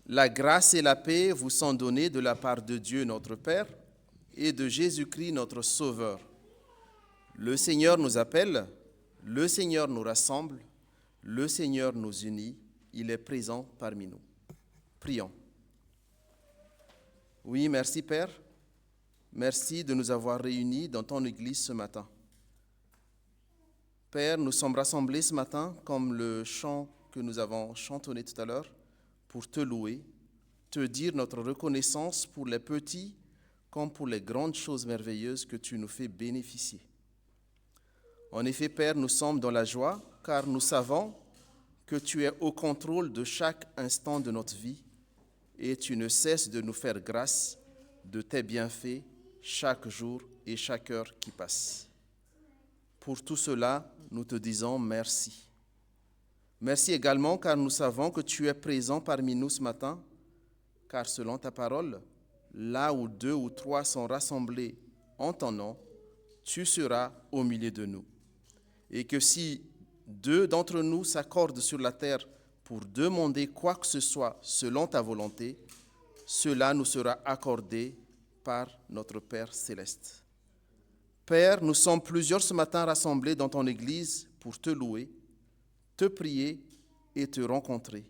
La grâce et la paix vous sont données de la part de Dieu notre Père et de Jésus-Christ notre Sauveur. Le Seigneur nous appelle, le Seigneur nous rassemble, le Seigneur nous unit, il est présent parmi nous. Prions. Oui, merci Père, merci de nous avoir réunis dans ton Église ce matin. Père, nous sommes rassemblés ce matin comme le chant que nous avons chantonné tout à l'heure pour te louer, te dire notre reconnaissance pour les petits comme pour les grandes choses merveilleuses que tu nous fais bénéficier. En effet, Père, nous sommes dans la joie car nous savons que tu es au contrôle de chaque instant de notre vie et tu ne cesses de nous faire grâce de tes bienfaits chaque jour et chaque heure qui passe. Pour tout cela, nous te disons merci. Merci également car nous savons que tu es présent parmi nous ce matin, car selon ta parole, là où 2 ou 3 sont rassemblés en ton nom, tu seras au milieu de nous. Et que si 2 d'entre nous s'accordent sur la terre pour demander quoi que ce soit selon ta volonté, cela nous sera accordé par notre Père céleste. Père, nous sommes plusieurs ce matin rassemblés dans ton Église pour te louer, te prier et te rencontrer.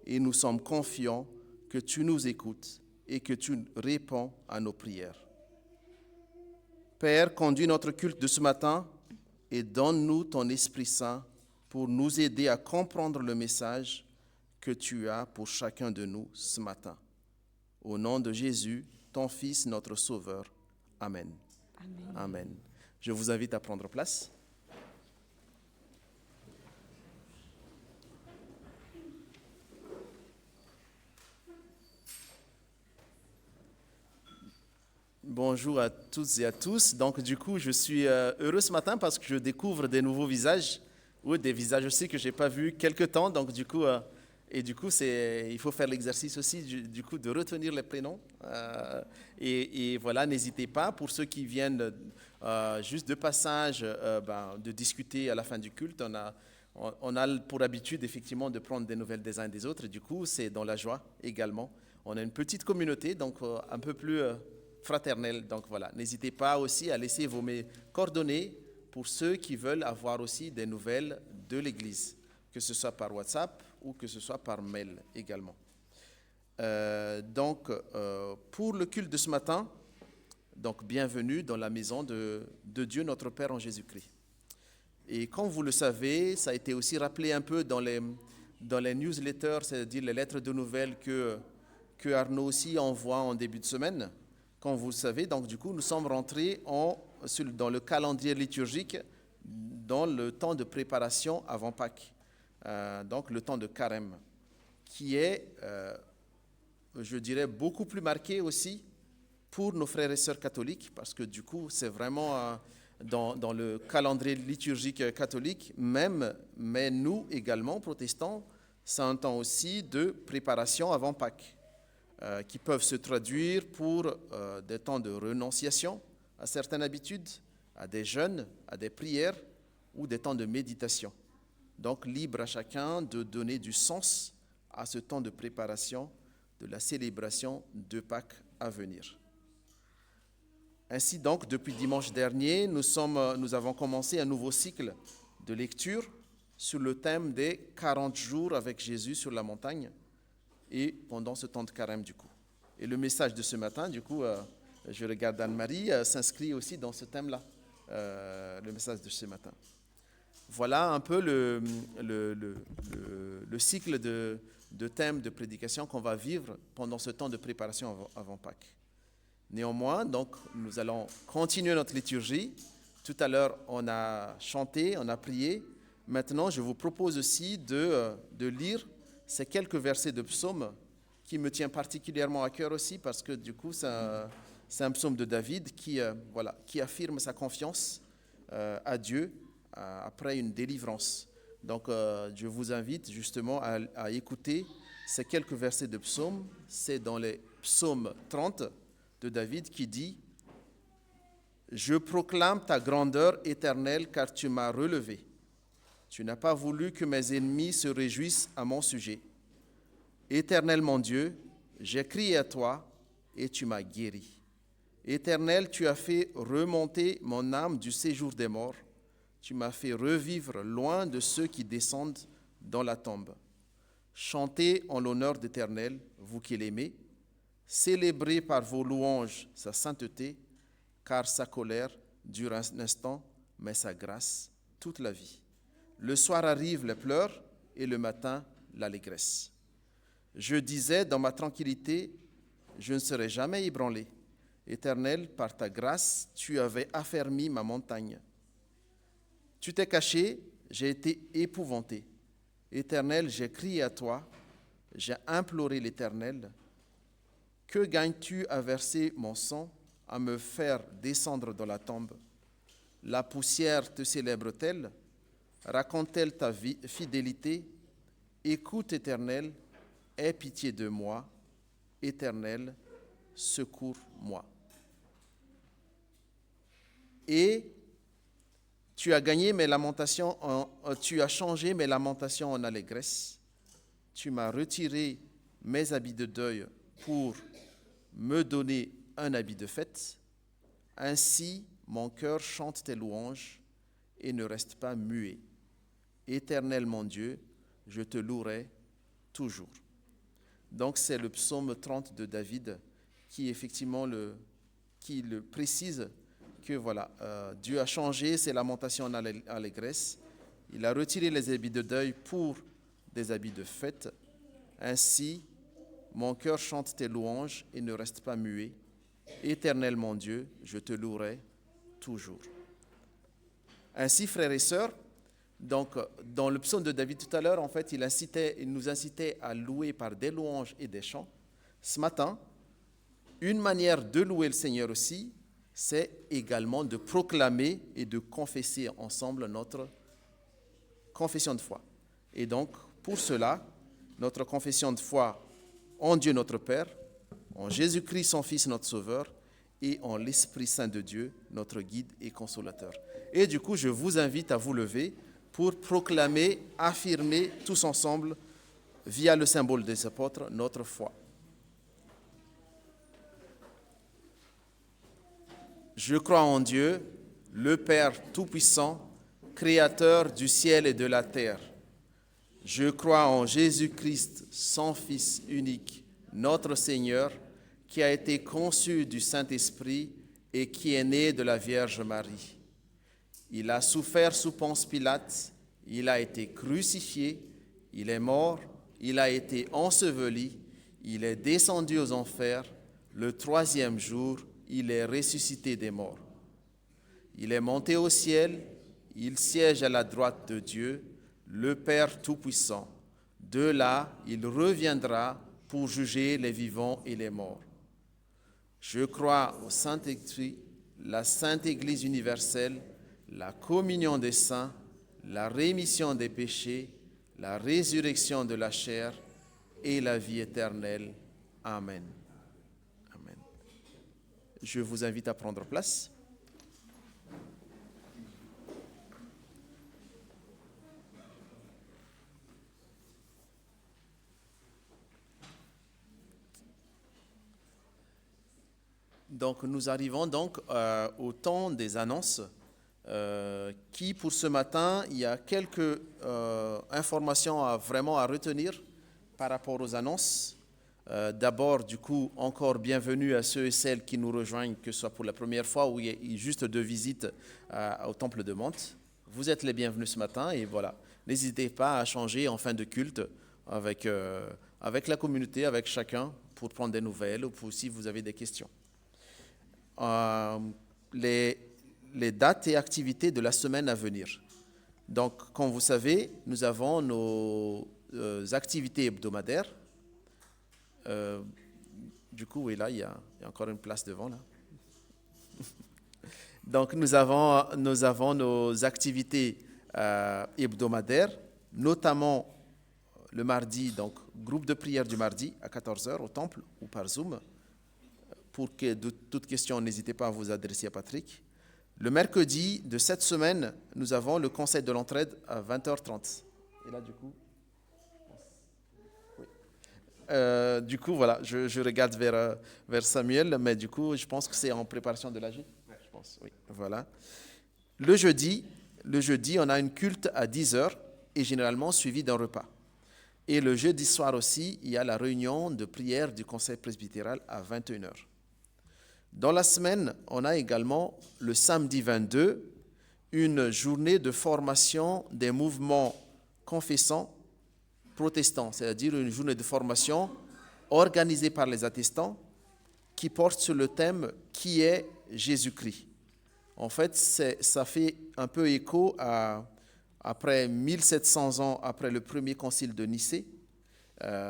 Et nous sommes confiants que tu nous écoutes et que tu réponds à nos prières. Père, conduis notre culte de ce matin et donne-nous ton Esprit Saint pour nous aider à comprendre le message que tu as pour chacun de nous ce matin. Au nom de Jésus, ton Fils, notre Sauveur. Amen. Amen. Amen. Je vous invite à prendre place. Bonjour à toutes et à tous. Donc, du coup, je suis heureux ce matin parce que je découvre des nouveaux visages ou des visages aussi que je n'ai pas vus quelque temps. Donc, du coup, il faut faire l'exercice aussi du coup de retenir les prénoms. Et voilà, n'hésitez pas pour ceux qui viennent juste de passage, de discuter à la fin du culte. On a pour habitude effectivement de prendre des nouvelles des uns et des autres. Et du coup, c'est dans la joie également. On a une petite communauté, donc un peu plus fraternelle. Donc voilà, n'hésitez pas aussi à laisser vos coordonnées pour ceux qui veulent avoir aussi des nouvelles de l'Église, que ce soit par WhatsApp ou que ce soit par mail également. Pour le culte de ce matin, donc bienvenue dans la maison de Dieu notre Père en Jésus-Christ. Et comme vous le savez, ça a été aussi rappelé un peu dans les newsletters, c'est-à-dire les lettres de nouvelles que Arnaud aussi envoie en début de semaine. Comme vous le savez, donc du coup, nous sommes rentrés dans le calendrier liturgique dans le temps de préparation avant Pâques. Donc le temps de carême, qui est, je dirais, beaucoup plus marqué aussi pour nos frères et sœurs catholiques, parce que du coup, c'est vraiment dans le calendrier liturgique catholique, mais nous également, protestants, c'est un temps aussi de préparation avant Pâques, qui peuvent se traduire pour des temps de renonciation à certaines habitudes, à des jeûnes, à des prières ou des temps de méditation. Donc, libre à chacun de donner du sens à ce temps de préparation de la célébration de Pâques à venir. Ainsi donc, depuis dimanche dernier, nous avons commencé un nouveau cycle de lecture sur le thème des 40 jours avec Jésus sur la montagne et pendant ce temps de carême du coup. Et le message de ce matin, du coup, je regarde Anne-Marie, s'inscrit aussi dans ce thème-là, le message de ce matin. Voilà un peu le cycle de thèmes de prédication qu'on va vivre pendant ce temps de préparation avant Pâques. Néanmoins, donc, nous allons continuer notre liturgie. Tout à l'heure, on a chanté, on a prié. Maintenant, je vous propose aussi de lire ces quelques versets de psaume qui me tient particulièrement à cœur aussi parce que du coup, c'est un psaume de David qui affirme sa confiance à Dieu après une délivrance. Donc, je vous invite justement à écouter ces quelques versets de psaume. C'est dans les psaumes 30 de David qui dit « Je proclame ta grandeur éternelle car tu m'as relevé. Tu n'as pas voulu que mes ennemis se réjouissent à mon sujet. Éternel mon Dieu, j'ai crié à toi et tu m'as guéri. Éternel, tu as fait remonter mon âme du séjour des morts. Tu m'as fait revivre loin de ceux qui descendent dans la tombe. Chantez en l'honneur d'Éternel, vous qui l'aimez. Célébrez par vos louanges sa sainteté, car sa colère dure un instant, mais sa grâce toute la vie. Le soir arrivent les pleurs et le matin l'allégresse. Je disais dans ma tranquillité, je ne serai jamais ébranlé. Éternel, par ta grâce, tu avais affermi ma montagne. Tu t'es caché, j'ai été épouvanté. Éternel, j'ai crié à toi, j'ai imploré l'Éternel. Que gagnes-tu à verser mon sang, à me faire descendre dans la tombe? La poussière te célèbre-t-elle? Raconte-t-elle ta fidélité? Écoute, Éternel, aie pitié de moi. Éternel, secours-moi. Et tu as gagné mes lamentations, tu as changé mes lamentations en allégresse. Tu m'as retiré mes habits de deuil pour me donner un habit de fête. Ainsi, mon cœur chante tes louanges et ne reste pas muet. Éternel mon Dieu, je te louerai toujours. Donc c'est le psaume 30 de David qui effectivement le précise que voilà, Dieu a changé ses lamentations en allégresse. Il a retiré les habits de deuil pour des habits de fête. Ainsi, mon cœur chante tes louanges et ne reste pas muet. Éternel mon Dieu, je te louerai toujours. Ainsi, frères et sœurs, donc, dans le psaume de David tout à l'heure, en fait, il nous incitait à louer par des louanges et des chants. Ce matin, une manière de louer le Seigneur aussi, c'est également de proclamer et de confesser ensemble notre confession de foi. Et donc, pour cela, notre confession de foi en Dieu notre Père, en Jésus-Christ son Fils notre Sauveur, et en l'Esprit Saint de Dieu, notre guide et consolateur. Et du coup, je vous invite à vous lever pour proclamer, affirmer tous ensemble, via le symbole des apôtres, notre foi. Je crois en Dieu, le Père Tout-Puissant, Créateur du ciel et de la terre. Je crois en Jésus-Christ, son Fils unique, notre Seigneur, qui a été conçu du Saint-Esprit et qui est né de la Vierge Marie. Il a souffert sous Ponce Pilate, il a été crucifié, il est mort, il a été enseveli, il est descendu aux enfers, le troisième jour, il est ressuscité des morts. Il est monté au ciel, il siège à la droite de Dieu, le Père Tout-Puissant. De là, il reviendra pour juger les vivants et les morts. Je crois au Saint-Esprit, la Sainte Église universelle, la communion des saints, la rémission des péchés, la résurrection de la chair et la vie éternelle. Amen. Amen. Je vous invite à prendre place. Donc nous arrivons donc au temps des annonces qui pour ce matin, il y a quelques informations à retenir par rapport aux annonces. D'abord, du coup, encore bienvenue à ceux et celles qui nous rejoignent, que ce soit pour la première fois ou juste de visite au Temple de Monte. Vous êtes les bienvenus ce matin et voilà, n'hésitez pas à changer en fin de culte avec la communauté, avec chacun pour prendre des nouvelles ou si vous avez des questions. Les dates et activités de la semaine à venir. Donc, comme vous savez, nous avons nos activités hebdomadaires. Du coup, oui, là, il y a encore une place devant, là. Donc, nous avons nos activités hebdomadaires, notamment le mardi, donc groupe de prière du mardi à 14h au temple ou par Zoom. Pour que de toute question, n'hésitez pas à vous adresser à Patrick. Le mercredi de cette semaine, nous avons le conseil de l'entraide à 20h30. Et là, du coup, oui. Du coup, voilà, je regarde vers Samuel, mais du coup, je pense que c'est en préparation de l'AG. Je pense, oui. Voilà. Le jeudi, on a une culte à 10 heures et généralement suivi d'un repas. Et le jeudi soir aussi, il y a la réunion de prière du conseil presbytéral à 21 heures. Dans la semaine, on a également le samedi 22, une journée de formation des mouvements confessants protestants, c'est-à-dire une journée de formation organisée par les attestants qui porte sur le thème « Qui est Jésus-Christ ?» En fait, ça fait un peu écho après 1700 ans après le premier concile de Nicée.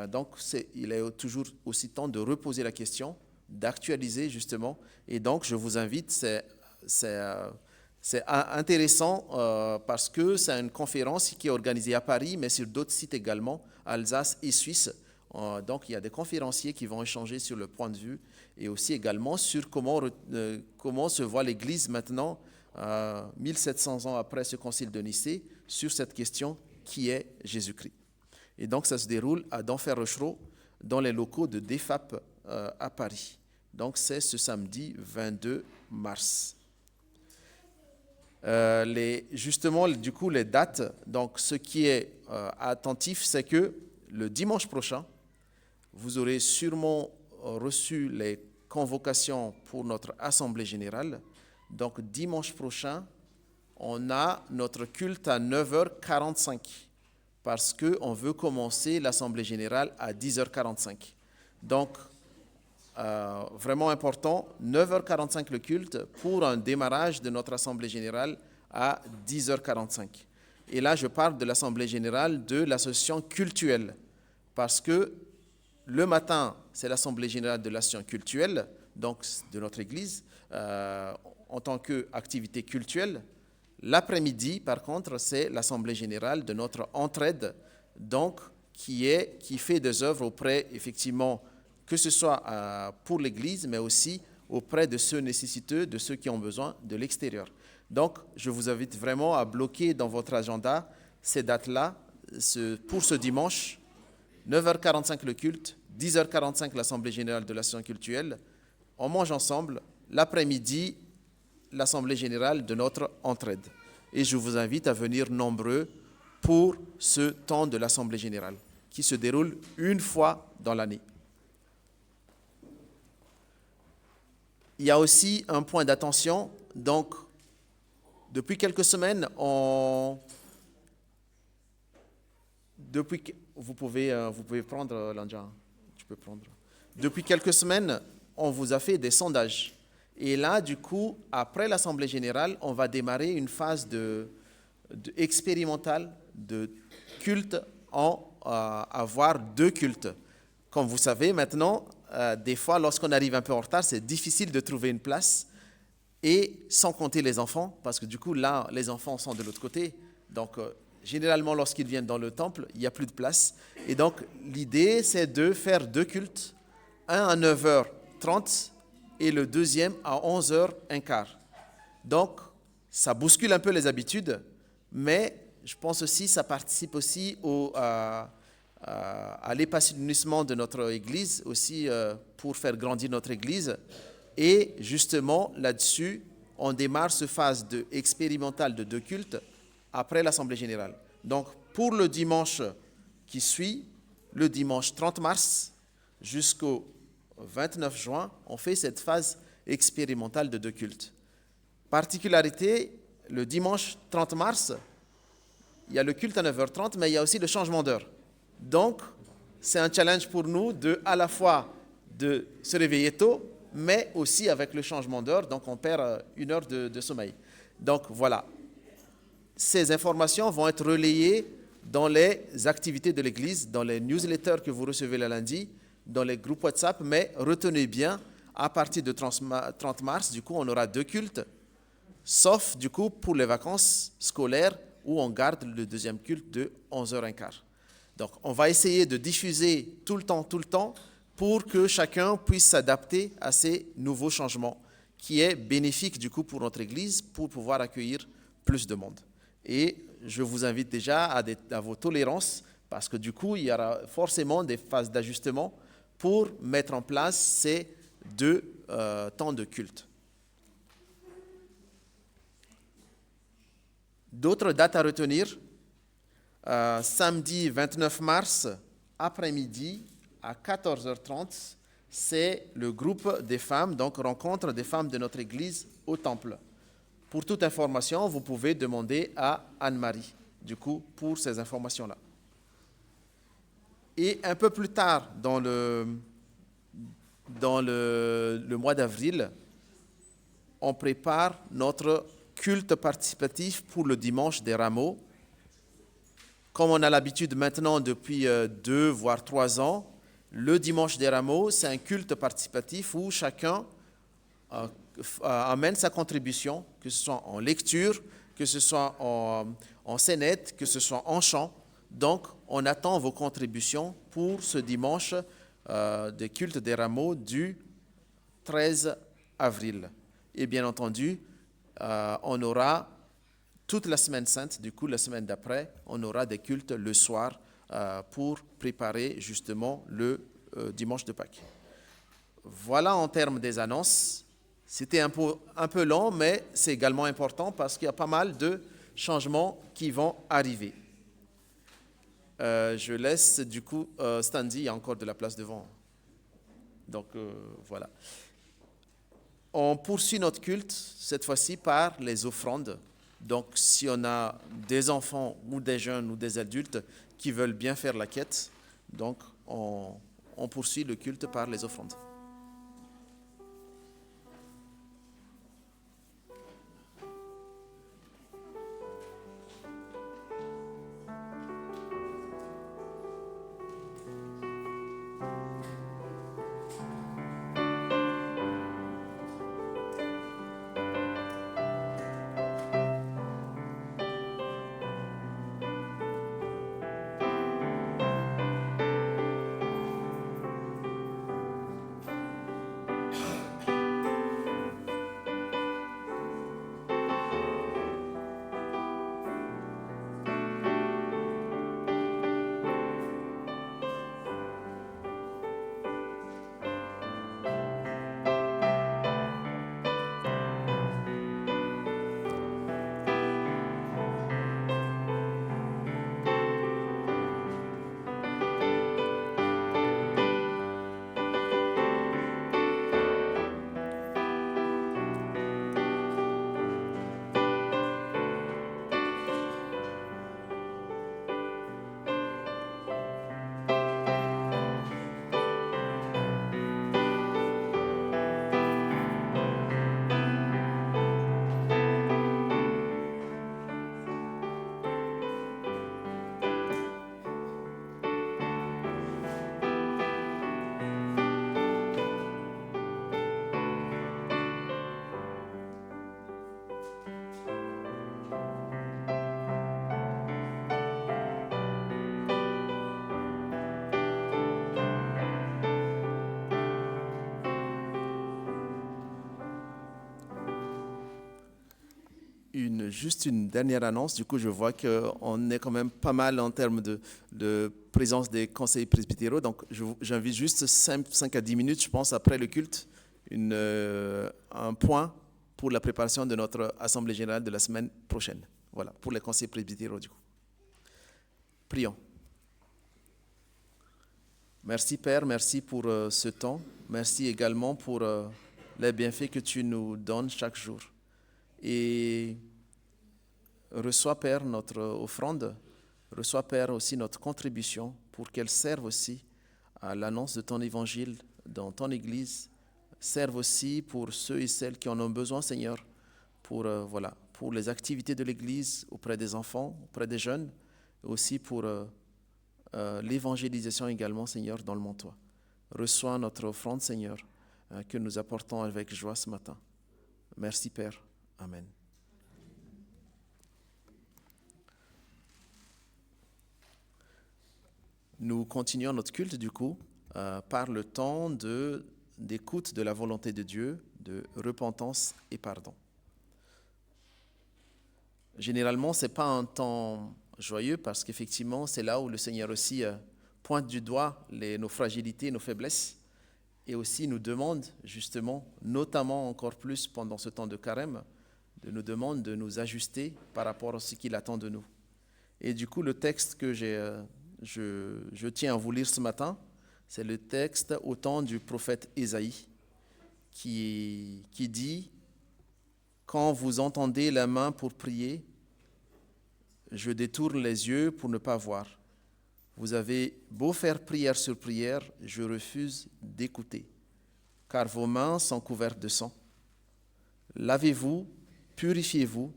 Donc, il est toujours aussi temps de reposer la question, d'actualiser justement. Et donc, je vous invite, c'est intéressant parce que c'est une conférence qui est organisée à Paris, mais sur d'autres sites également, Alsace et Suisse. Donc, il y a des conférenciers qui vont échanger sur le point de vue et aussi également sur comment se voit l'Église maintenant, 1700 ans après ce concile de Nicée, sur cette question qui est Jésus-Christ. Et donc, ça se déroule à Denfert Rochereau, dans les locaux de DEFAP à Paris. Donc, c'est ce samedi 22 mars. Justement, du coup, les dates, donc ce qui est attentif, c'est que le dimanche prochain, vous aurez sûrement reçu les convocations pour notre Assemblée générale. Donc, dimanche prochain, on a notre culte à 9h45 parce qu'on veut commencer l'Assemblée générale à 10h45. Donc, vraiment important, 9h45 le culte pour un démarrage de notre Assemblée générale à 10h45. Et là, je parle de l'Assemblée générale de l'association cultuelle parce que le matin, c'est l'Assemblée générale de l'association cultuelle, donc de notre Église, en tant qu'activité cultuelle. L'après-midi, par contre, c'est l'Assemblée générale de notre entraide, donc qui fait des œuvres auprès, effectivement, que ce soit pour l'Église, mais aussi auprès de ceux nécessiteux, de ceux qui ont besoin de l'extérieur. Donc, je vous invite vraiment à bloquer dans votre agenda ces dates-là pour ce dimanche, 9h45 le culte, 10h45 l'Assemblée générale de l'association cultuelle. On mange ensemble. L'après-midi, l'Assemblée générale de notre entraide. Et je vous invite à venir nombreux pour ce temps de l'Assemblée générale qui se déroule une fois dans l'année. Il y a aussi un point d'attention. Donc, depuis quelques semaines, vous pouvez prendre, Lanja, tu peux prendre. Depuis quelques semaines, on vous a fait des sondages. Et là, du coup, après l'Assemblée générale, on va démarrer une phase expérimentale de culte avoir 2 cultes. Comme vous savez, maintenant, des fois, lorsqu'on arrive un peu en retard, c'est difficile de trouver une place. Et sans compter les enfants, parce que du coup, là, les enfants sont de l'autre côté. Donc, généralement, lorsqu'ils viennent dans le temple, il n'y a plus de place. Et donc, l'idée, c'est de faire 2 cultes, un à 9h30 et le deuxième à 11h15. Donc, ça bouscule un peu les habitudes, mais je pense aussi que ça participe aussi à l'épanouissement de notre Église, aussi pour faire grandir notre Église. Et justement, là-dessus, on démarre cette phase expérimentale de 2 cultes après l'Assemblée générale. Donc, pour le dimanche qui suit, le dimanche 30 mars jusqu'au 29 juin, on fait cette phase expérimentale de 2 cultes. Particularité, le dimanche 30 mars, il y a le culte à 9h30, mais il y a aussi le changement d'heure. Donc, c'est un challenge pour nous à la fois de se réveiller tôt, mais aussi avec le changement d'heure, donc on perd 1 heure de sommeil. Donc voilà, ces informations vont être relayées dans les activités de l'Église, dans les newsletters que vous recevez le lundi, dans les groupes WhatsApp, mais retenez bien, à partir de 30 mars, du coup, on aura 2 cultes, sauf du coup pour les vacances scolaires où on garde le deuxième culte de 11h15. Donc, on va essayer de diffuser tout le temps, pour que chacun puisse s'adapter à ces nouveaux changements, qui est bénéfique du coup pour notre Église, pour pouvoir accueillir plus de monde. Et je vous invite déjà à vos tolérances, parce que du coup, il y aura forcément des phases d'ajustement pour mettre en place ces deux temps de culte. D'autres dates à retenir, samedi 29 mars, après-midi, à 14h30, c'est le groupe des femmes, donc rencontre des femmes de notre Église au Temple. Pour toute information, vous pouvez demander à Anne-Marie, du coup, pour ces informations-là. Et un peu plus tard, dans le mois d'avril, on prépare notre culte participatif pour le dimanche des rameaux. Comme on a l'habitude maintenant depuis 2 voire 3 ans, le dimanche des rameaux, c'est un culte participatif où chacun amène sa contribution, que ce soit en lecture, que ce soit en scénette, que ce soit en chant. Donc, on attend vos contributions pour ce dimanche des cultes des rameaux du 13 avril. Et bien entendu, on aura toute la semaine sainte, du coup la semaine d'après, on aura des cultes le soir pour préparer justement le dimanche de Pâques. Voilà en termes des annonces. C'était un peu long, mais c'est également important parce qu'il y a pas mal de changements qui vont arriver. Je laisse du coup Standy, il y a encore de la place devant. Donc voilà. On poursuit notre culte cette fois-ci par les offrandes. Donc si on a des enfants ou des jeunes ou des adultes qui veulent bien faire la quête, donc on poursuit le culte par les offrandes. Juste une dernière annonce. Du coup, je vois qu'on est quand même pas mal en termes de présence des conseillers presbytéraux. Donc, j'invite juste 5 à 10 minutes, je pense, après le culte, un point pour la préparation de notre Assemblée générale de la semaine prochaine. Voilà, pour les conseillers presbytéraux, du coup. Prions. Merci, Père, merci pour ce temps. Merci également pour les bienfaits que tu nous donnes chaque jour. Et reçois, Père, notre offrande, reçois, Père, aussi notre contribution pour qu'elle serve aussi à l'annonce de ton évangile dans ton Église, serve aussi pour ceux et celles qui en ont besoin, Seigneur, pour les activités de l'Église auprès des enfants, auprès des jeunes, et aussi pour l'évangélisation également, Seigneur, dans le Montois. Reçois notre offrande, Seigneur, que nous apportons avec joie ce matin. Merci, Père. Amen. Nous continuons notre culte, du coup, par le temps d'écoute de la volonté de Dieu, de repentance et pardon. Généralement, ce n'est pas un temps joyeux parce qu'effectivement, c'est là où le Seigneur aussi pointe du doigt nos fragilités, nos faiblesses, et aussi nous demande justement, notamment encore plus pendant ce temps de carême, de nous demande de nous ajuster par rapport à ce qu'il attend de nous. Et du coup, le texte que je tiens à vous lire ce matin, c'est le texte au temps du prophète Ésaïe, qui dit « Quand vous entendez la main pour prier, je détourne les yeux pour ne pas voir. Vous avez beau faire prière sur prière, je refuse d'écouter, car vos mains sont couvertes de sang. Lavez-vous, purifiez-vous,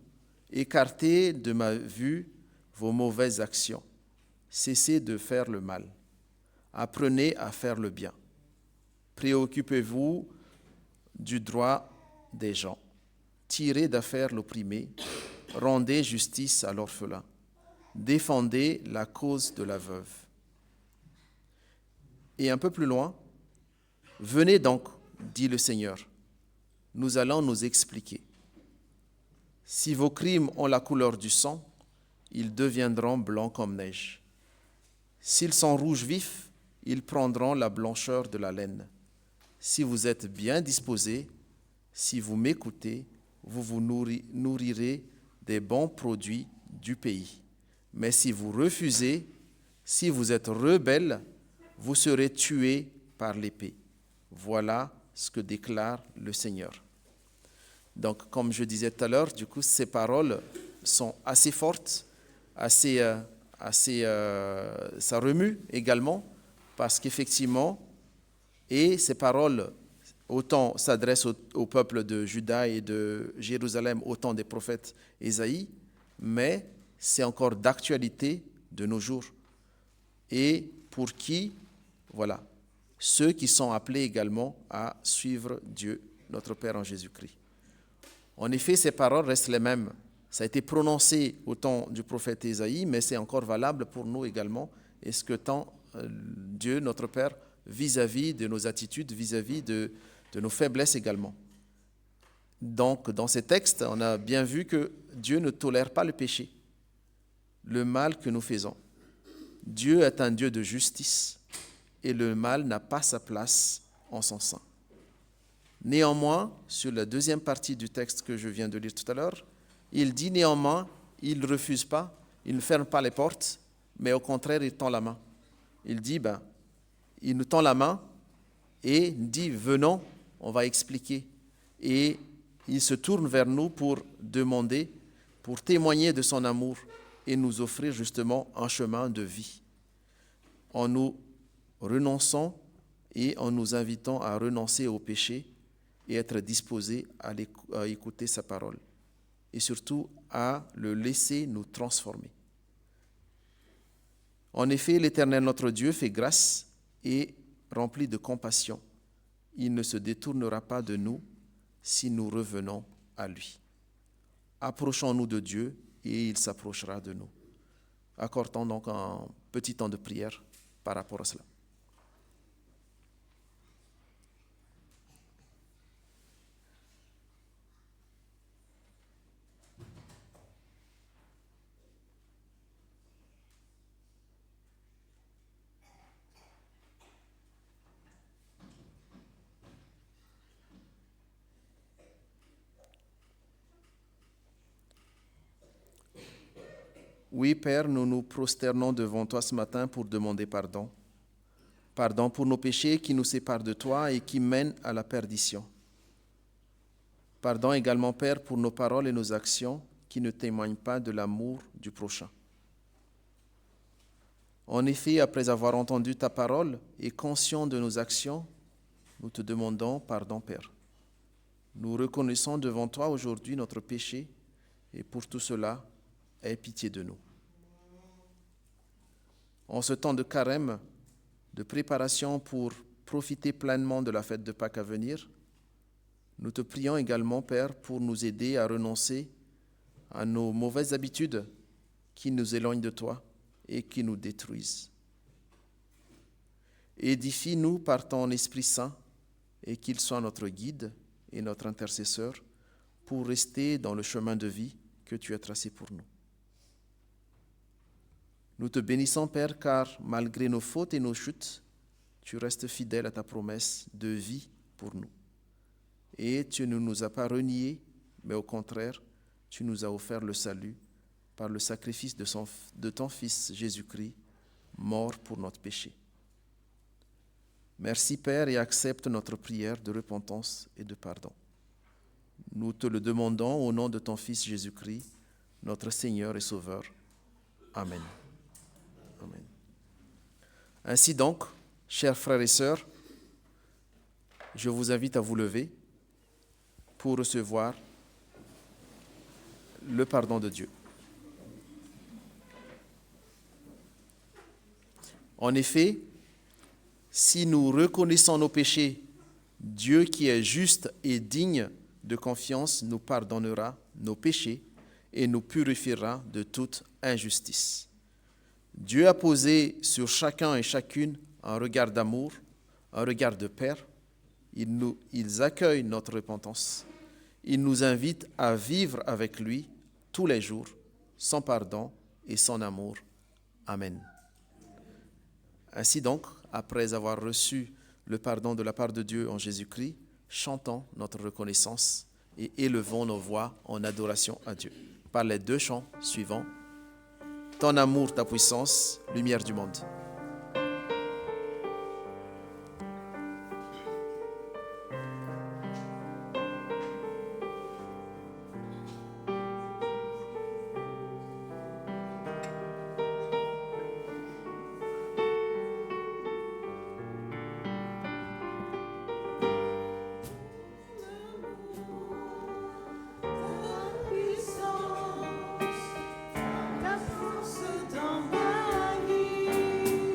écartez de ma vue vos mauvaises actions. Cessez de faire le mal. Apprenez à faire le bien. Préoccupez-vous du droit des gens. Tirez d'affaire l'opprimé. Rendez justice à l'orphelin. Défendez la cause de la veuve. » Et un peu plus loin, « Venez donc, dit le Seigneur, nous allons nous expliquer. Si vos crimes ont la couleur du sang, ils deviendront blancs comme neige. S'ils sont rouges vifs, ils prendront la blancheur de la laine. Si vous êtes bien disposés, si vous m'écoutez, vous vous nourrirez des bons produits du pays. Mais si vous refusez, si vous êtes rebelles, vous serez tués par l'épée. Voilà ce que déclare le Seigneur. » Donc, comme je disais tout à l'heure, du coup, ces paroles sont assez fortes, ça remue également, parce qu'effectivement, et ces paroles autant s'adressent au peuple de Juda et de Jérusalem, autant des prophètes Ésaïe, mais c'est encore d'actualité de nos jours. Et pour qui, voilà, ceux qui sont appelés également à suivre Dieu, notre Père en Jésus-Christ. En effet, ces paroles restent les mêmes. Ça a été prononcé au temps du prophète Ésaïe, mais c'est encore valable pour nous également. Et ce que tend Dieu, notre Père, vis-à-vis de nos attitudes, vis-à-vis de nos faiblesses également. Donc, dans ces textes, on a bien vu que Dieu ne tolère pas le péché, le mal que nous faisons. Dieu est un Dieu de justice et le mal n'a pas sa place en son sein. Néanmoins, sur la deuxième partie du texte que je viens de lire tout à l'heure, il dit néanmoins, il ne refuse pas, il ne ferme pas les portes, mais au contraire, il tend la main. Il dit, il nous tend la main et dit, venons, on va expliquer. Et il se tourne vers nous pour demander, pour témoigner de son amour et nous offrir justement un chemin de vie. En nous renonçant et en nous invitant à renoncer au péché et être disposés à écouter sa parole. Et surtout à le laisser nous transformer. En effet, l'Éternel notre Dieu fait grâce et rempli de compassion. Il ne se détournera pas de nous si nous revenons à lui. Approchons-nous de Dieu et il s'approchera de nous. Accordons donc un petit temps de prière par rapport à cela. Oui, Père, nous nous prosternons devant toi ce matin pour demander pardon. Pardon pour nos péchés qui nous séparent de toi et qui mènent à la perdition. Pardon également, Père, pour nos paroles et nos actions qui ne témoignent pas de l'amour du prochain. En effet, après avoir entendu ta parole et conscients de nos actions, nous te demandons pardon, Père. Nous reconnaissons devant toi aujourd'hui notre péché et pour tout cela, aie pitié de nous. En ce temps de carême, de préparation pour profiter pleinement de la fête de Pâques à venir, nous te prions également, Père, pour nous aider à renoncer à nos mauvaises habitudes qui nous éloignent de toi et qui nous détruisent. Édifie-nous par ton Esprit Saint et qu'il soit notre guide et notre intercesseur pour rester dans le chemin de vie que tu as tracé pour nous. Nous te bénissons, Père, car malgré nos fautes et nos chutes, tu restes fidèle à ta promesse de vie pour nous. Et tu ne nous as pas reniés, mais au contraire, tu nous as offert le salut par le sacrifice de ton Fils Jésus-Christ, mort pour notre péché. Merci, Père, et accepte notre prière de repentance et de pardon. Nous te le demandons au nom de ton Fils Jésus-Christ, notre Seigneur et Sauveur. Amen. Amen. Ainsi donc, chers frères et sœurs, je vous invite à vous lever pour recevoir le pardon de Dieu. En effet, si nous reconnaissons nos péchés, Dieu qui est juste et digne de confiance nous pardonnera nos péchés et nous purifiera de toute injustice. Dieu a posé sur chacun et chacune un regard d'amour, un regard de Père. Ils accueillent notre repentance. Il nous invite à vivre avec lui tous les jours, son pardon et son amour. Amen. Ainsi donc, après avoir reçu le pardon de la part de Dieu en Jésus-Christ, chantons notre reconnaissance et élevons nos voix en adoration à Dieu. Par les 2 chants suivants, ton amour, ta puissance, lumière du monde. La force dans ma vie.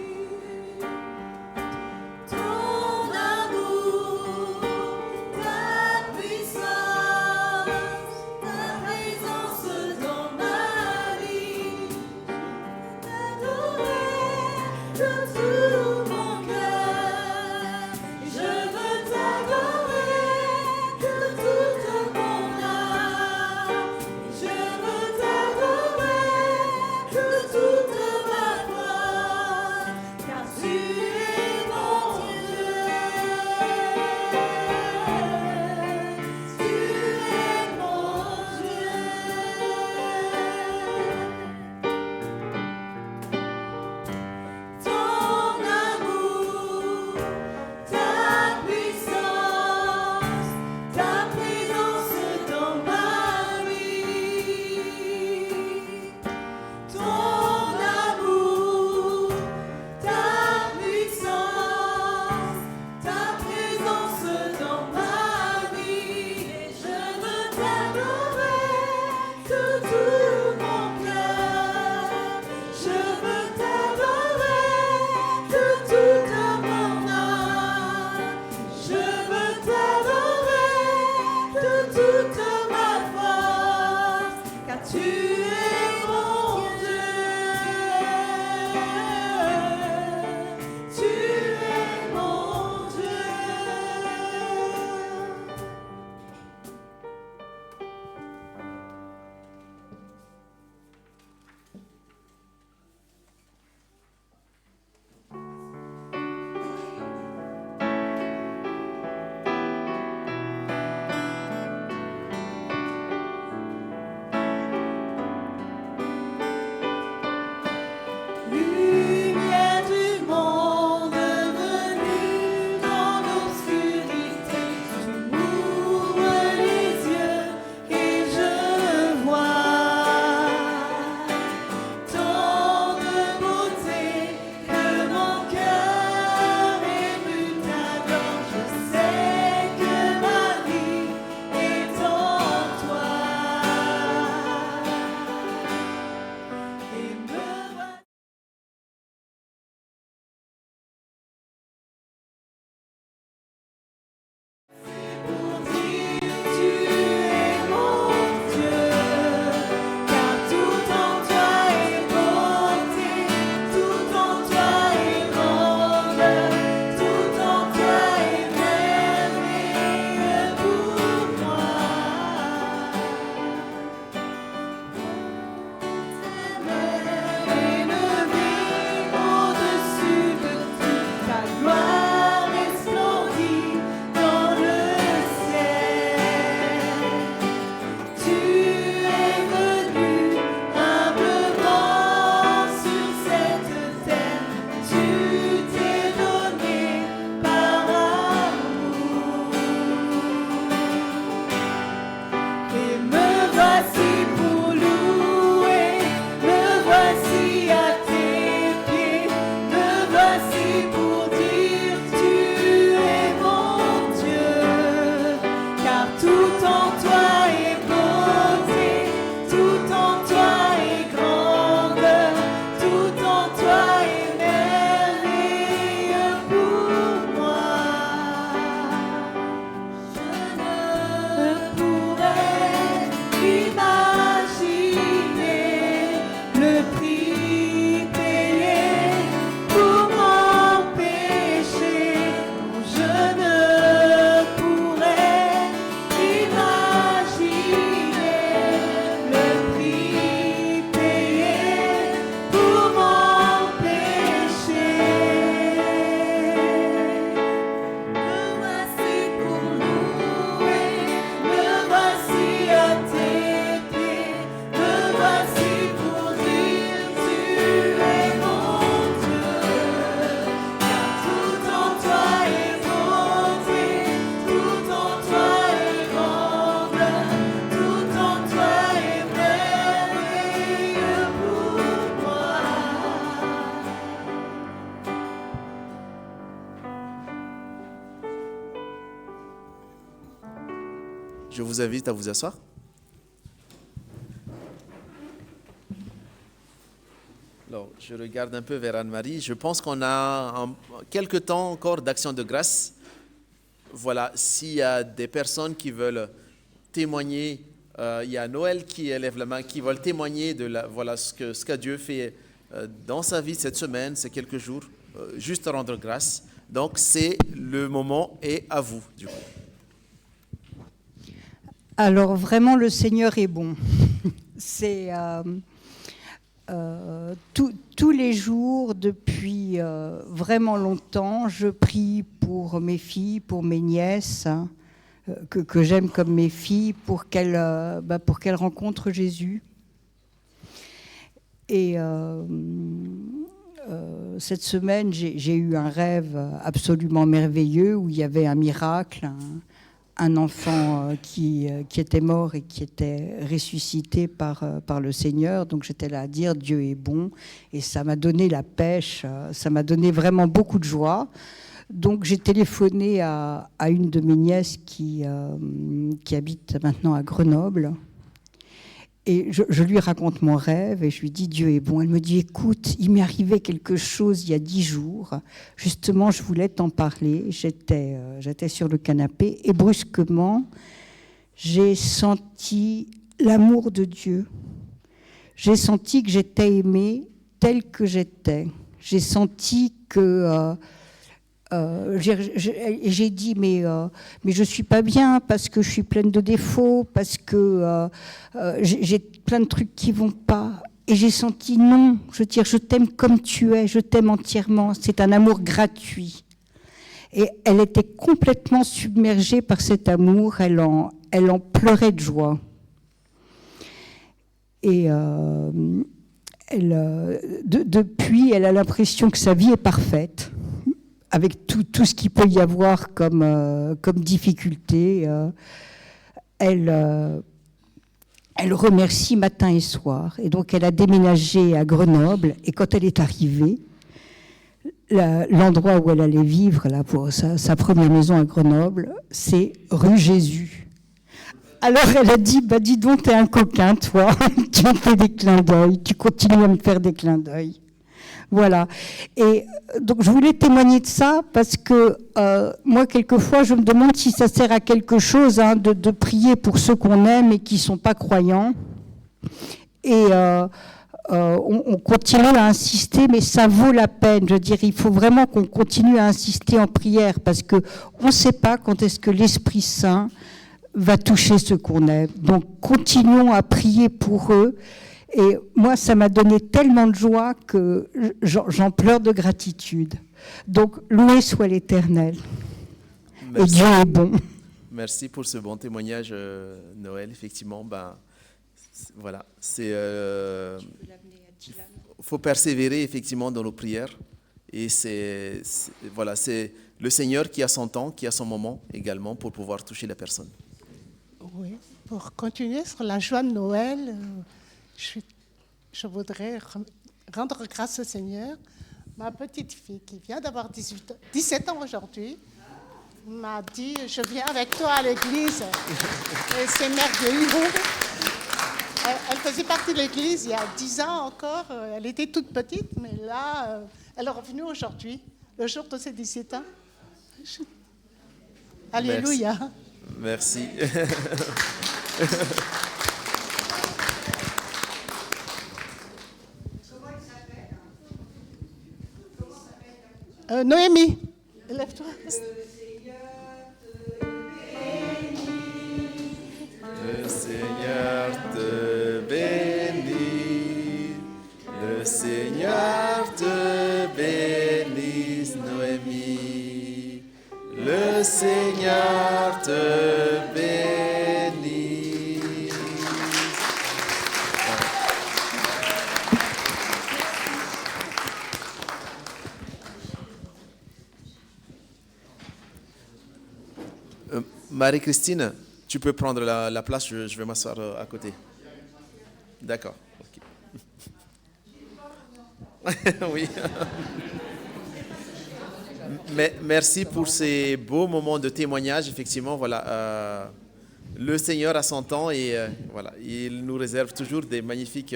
Je vous invite à vous asseoir. Alors, je regarde un peu vers Anne-Marie. Je pense qu'on a quelques temps encore d'action de grâce. Voilà, s'il y a des personnes qui veulent témoigner, il y a Noël qui élève la main, qui veulent témoigner de voilà, ce que Dieu fait dans sa vie cette semaine, ces quelques jours, juste rendre grâce. Donc, c'est le moment et à vous, du coup. Alors, vraiment, le Seigneur est bon. C'est... tous les jours, depuis vraiment longtemps, je prie pour mes filles, pour mes nièces, que j'aime comme mes filles, pour qu'elles rencontrent Jésus. Et cette semaine, j'ai eu un rêve absolument merveilleux où il y avait un miracle, un enfant qui était mort et qui était ressuscité par le Seigneur. Donc j'étais là à dire Dieu est bon, et ça m'a donné la pêche, ça m'a donné vraiment beaucoup de joie. Donc j'ai téléphoné à une de mes nièces qui habite maintenant à Grenoble, et je lui raconte mon rêve et je lui dis Dieu est bon. Elle me dit écoute, il m'est arrivé quelque chose il y a 10 jours, justement je voulais t'en parler. J'étais sur le canapé et brusquement j'ai senti l'amour de Dieu. J'ai senti que j'étais aimée telle que j'étais. J'ai senti que j'ai dit mais je suis pas bien parce que je suis pleine de défauts, parce que j'ai plein de trucs qui vont pas. Et j'ai senti non, je t'aime comme tu es, je t'aime entièrement. C'est un amour gratuit. Et elle était complètement submergée par cet amour. Elle en pleurait de joie. Et depuis, elle a l'impression que sa vie est parfaite, avec tout ce qu'il peut y avoir comme difficulté. Elle remercie matin et soir. Et donc, elle a déménagé à Grenoble. Et quand elle est arrivée, l'endroit où elle allait vivre, là, pour sa première maison à Grenoble, c'est rue Jésus. Alors, elle a dit, dis donc, t'es un coquin, toi. Tu me fais des clins d'œil. Tu continues à me faire des clins d'œil. Voilà. Et donc, je voulais témoigner de ça parce que moi, quelquefois, je me demande si ça sert à quelque chose de prier pour ceux qu'on aime et qui ne sont pas croyants. Et on continue à insister, mais ça vaut la peine. Je veux dire, il faut vraiment qu'on continue à insister en prière parce qu'on ne sait pas quand est-ce que l'Esprit Saint va toucher ceux qu'on aime. Donc, continuons à prier pour eux. Et moi, ça m'a donné tellement de joie que j'en pleure de gratitude. Donc, loué soit l'Éternel. Et Dieu est bon. Merci pour ce bon témoignage, Noël. Effectivement, voilà, faut persévérer effectivement dans nos prières. Et c'est le Seigneur qui a son temps, qui a son moment également pour pouvoir toucher la personne. Oui, pour continuer sur la joie de Noël, je voudrais rendre grâce au Seigneur. Ma petite fille, qui vient d'avoir 17 ans aujourd'hui, m'a dit « Je viens avec toi à l'église ». Et c'est merveilleux. Elle faisait partie de l'église il y a 10 ans encore. Elle était toute petite, mais là, elle est revenue aujourd'hui, le jour de ses 17 ans. Alléluia. Merci. Noémie, lève-toi. Le Seigneur te bénit. Le Seigneur te bénisse, Noémie. Le Seigneur te bénisse. Marie-Christine, tu peux prendre la place, je vais m'asseoir à côté. D'accord. Okay. Oui. Mais merci pour ces beaux moments de témoignage. Effectivement, voilà, le Seigneur a son temps et voilà, il nous réserve toujours des magnifiques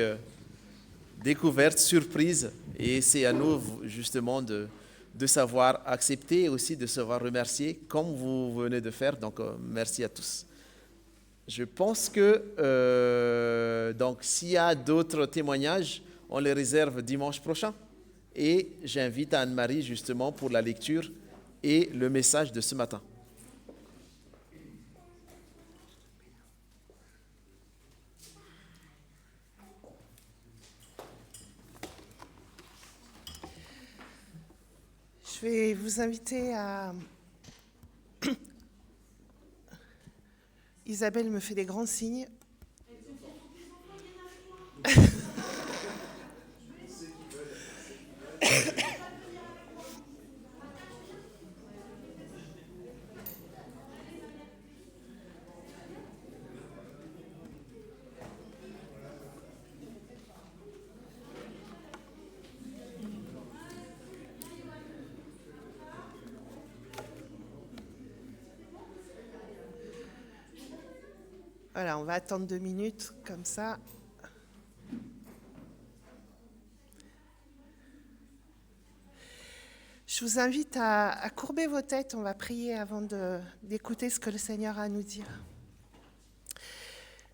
découvertes, surprises. Et c'est à nous justement de savoir accepter et aussi de savoir remercier comme vous venez de faire. Donc merci à tous. Je pense que donc s'il y a d'autres témoignages, on les réserve dimanche prochain. Et j'invite Anne-Marie justement pour la lecture et le message de ce matin. Je vais vous inviter à... Isabelle me fait des grands signes. Voilà, on va attendre 2 minutes, comme ça. Je vous invite à courber vos têtes, on va prier avant d'écouter ce que le Seigneur a à nous dire.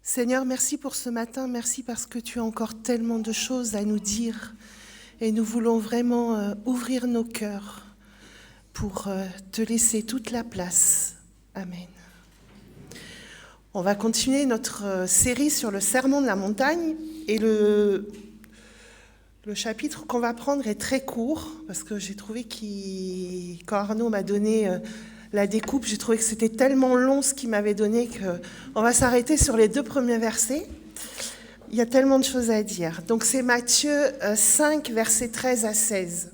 Seigneur, merci pour ce matin, merci parce que tu as encore tellement de choses à nous dire. Et nous voulons vraiment ouvrir nos cœurs pour te laisser toute la place. Amen. On va continuer notre série sur le sermon de la montagne et le chapitre qu'on va prendre est très court parce que j'ai trouvé quand Arnaud m'a donné la découpe, j'ai trouvé que c'était tellement long ce qu'il m'avait donné qu'on va s'arrêter sur les 2 premiers versets. Il y a tellement de choses à dire. Donc c'est Matthieu 5, versets 13 à 16.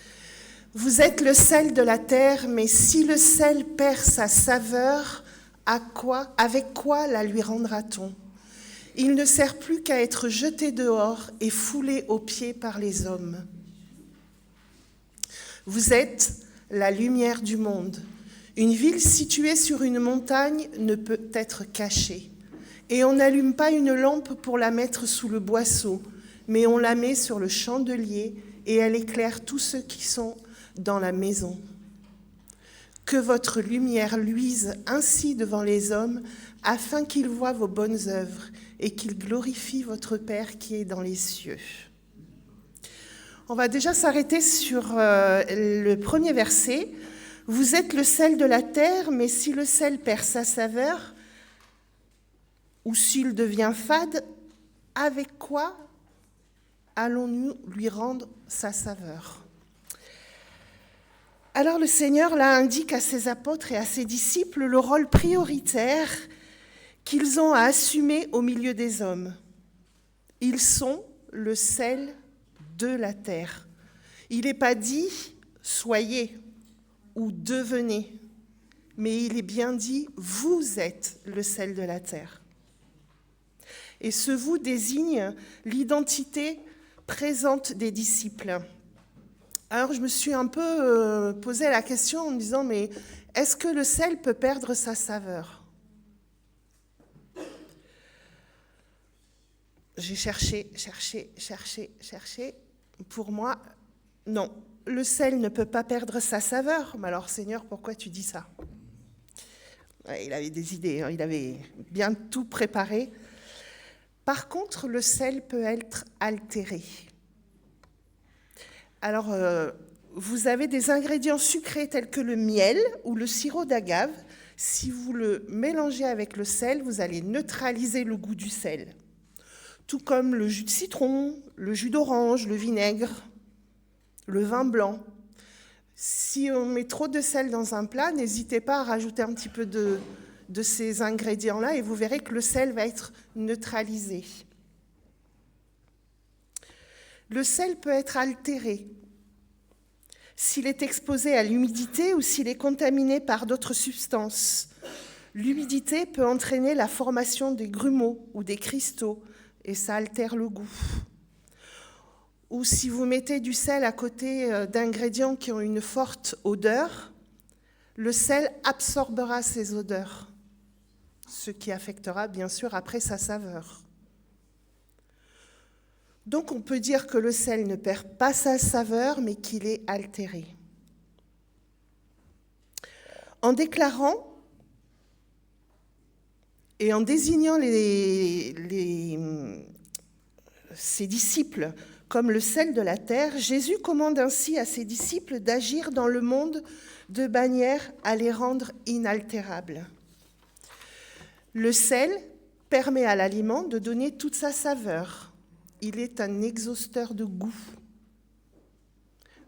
« Vous êtes le sel de la terre, mais si le sel perd sa saveur, avec quoi la lui rendra-t-on ? Il ne sert plus qu'à être jeté dehors et foulé aux pieds par les hommes. Vous êtes la lumière du monde. Une ville située sur une montagne ne peut être cachée. Et on n'allume pas une lampe pour la mettre sous le boisseau, mais on la met sur le chandelier et elle éclaire tous ceux qui sont dans la maison. Que votre lumière luise ainsi devant les hommes, afin qu'ils voient vos bonnes œuvres et qu'ils glorifient votre Père qui est dans les cieux. » On va déjà s'arrêter sur le premier verset. « Vous êtes le sel de la terre, mais si le sel perd sa saveur, ou s'il devient fade, avec quoi allons-nous lui rendre sa saveur ?» Alors le Seigneur là indique à ses apôtres et à ses disciples le rôle prioritaire qu'ils ont à assumer au milieu des hommes. Ils sont le sel de la terre. Il n'est pas dit « soyez » ou « devenez », mais il est bien dit « vous êtes le sel de la terre ». Et ce « vous » désigne l'identité présente des disciples. Alors je me suis un peu posé la question en me disant, mais est-ce que le sel peut perdre sa saveur ? J'ai cherché. Pour moi, non, le sel ne peut pas perdre sa saveur. Mais alors Seigneur, pourquoi tu dis ça ? Ouais, il avait des idées, hein, il avait bien tout préparé. Par contre, le sel peut être altéré. Alors, vous avez des ingrédients sucrés tels que le miel ou le sirop d'agave. Si vous le mélangez avec le sel, vous allez neutraliser le goût du sel. Tout comme le jus de citron, le jus d'orange, le vinaigre, le vin blanc. Si on met trop de sel dans un plat, n'hésitez pas à rajouter un petit peu de ces ingrédients-là et vous verrez que le sel va être neutralisé. Le sel peut être altéré s'il est exposé à l'humidité ou s'il est contaminé par d'autres substances. L'humidité peut entraîner la formation des grumeaux ou des cristaux et ça altère le goût. Ou si vous mettez du sel à côté d'ingrédients qui ont une forte odeur, le sel absorbera ces odeurs, ce ce qui affectera bien sûr après sa saveur. Donc on peut dire que le sel ne perd pas sa saveur, mais qu'il est altéré. En déclarant et en désignant ses disciples comme le sel de la terre, Jésus commande ainsi à ses disciples d'agir dans le monde de manière à les rendre inaltérables. Le sel permet à l'aliment de donner toute sa saveur. Il est un exhausteur de goût.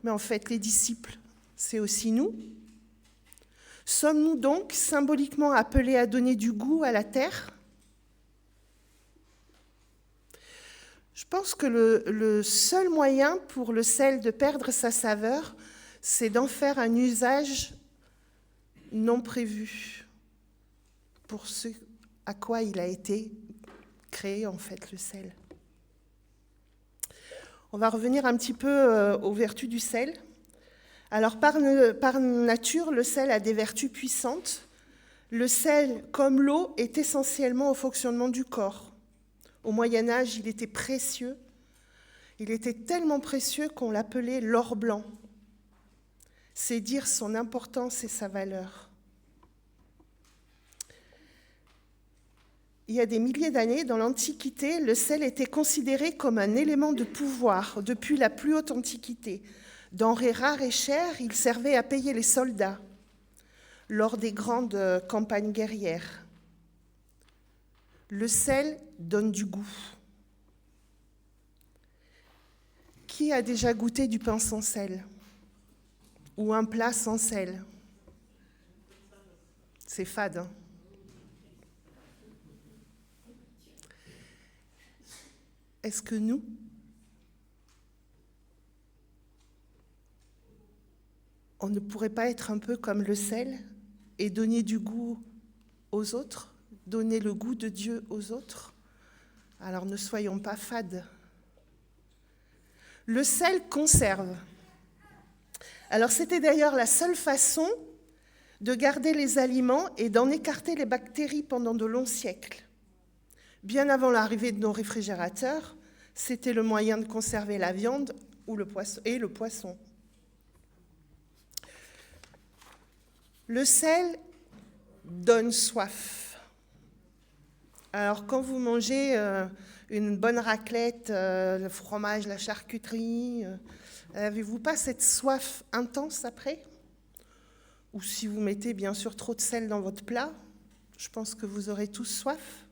Mais en fait, les disciples, c'est aussi nous. Sommes-nous donc symboliquement appelés à donner du goût à la terre ? Je pense que le seul moyen pour le sel de perdre sa saveur, c'est d'en faire un usage non prévu pour ce à quoi il a été créé, en fait, le sel. On va revenir un petit peu aux vertus du sel. Alors, par nature, le sel a des vertus puissantes. Le sel, comme l'eau, est essentiellement au fonctionnement du corps. Au Moyen-Âge, il était précieux. Il était tellement précieux qu'on l'appelait l'or blanc. C'est dire son importance et sa valeur. Il y a des milliers d'années, dans l'Antiquité, le sel était considéré comme un élément de pouvoir depuis la plus haute Antiquité. Denrée rare et chère, il servait à payer les soldats lors des grandes campagnes guerrières. Le sel donne du goût. Qui a déjà goûté du pain sans sel ? Ou un plat sans sel ? C'est fade, hein ? Est-ce que nous, on ne pourrait pas être un peu comme le sel et donner du goût aux autres, donner le goût de Dieu aux autres ? Alors ne soyons pas fades. Le sel conserve. Alors c'était d'ailleurs la seule façon de garder les aliments et d'en écarter les bactéries pendant de longs siècles. Bien avant l'arrivée de nos réfrigérateurs, c'était le moyen de conserver la viande ou le poisson. Le sel donne soif. Alors quand vous mangez une bonne raclette, le fromage, la charcuterie, n'avez-vous pas cette soif intense après ? Ou si vous mettez bien sûr trop de sel dans votre plat, je pense que vous aurez tous soif.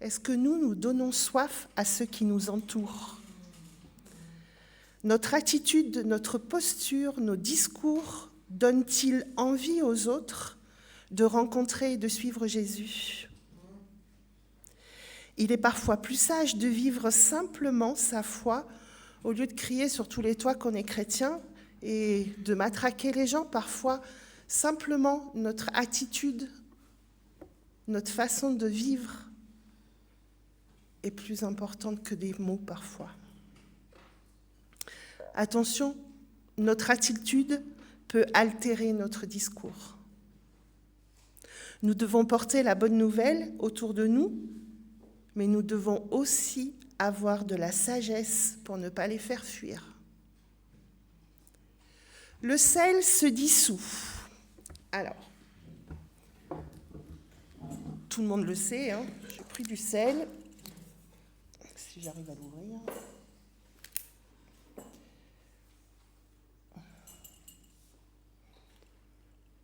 Est-ce que nous donnons soif à ceux qui nous entourent ? Notre attitude, notre posture, nos discours donnent-ils envie aux autres de rencontrer et de suivre Jésus ? Il est parfois plus sage de vivre simplement sa foi au lieu de crier sur tous les toits qu'on est chrétien et de matraquer les gens. Parfois, simplement notre attitude, notre façon de vivre est plus importante que des mots parfois. Attention, notre attitude peut altérer notre discours. Nous devons porter la bonne nouvelle autour de nous, mais nous devons aussi avoir de la sagesse pour ne pas les faire fuir. Le sel se dissout. Alors, tout le monde le sait, hein, j'ai pris du sel. Si j'arrive à l'ouvrir.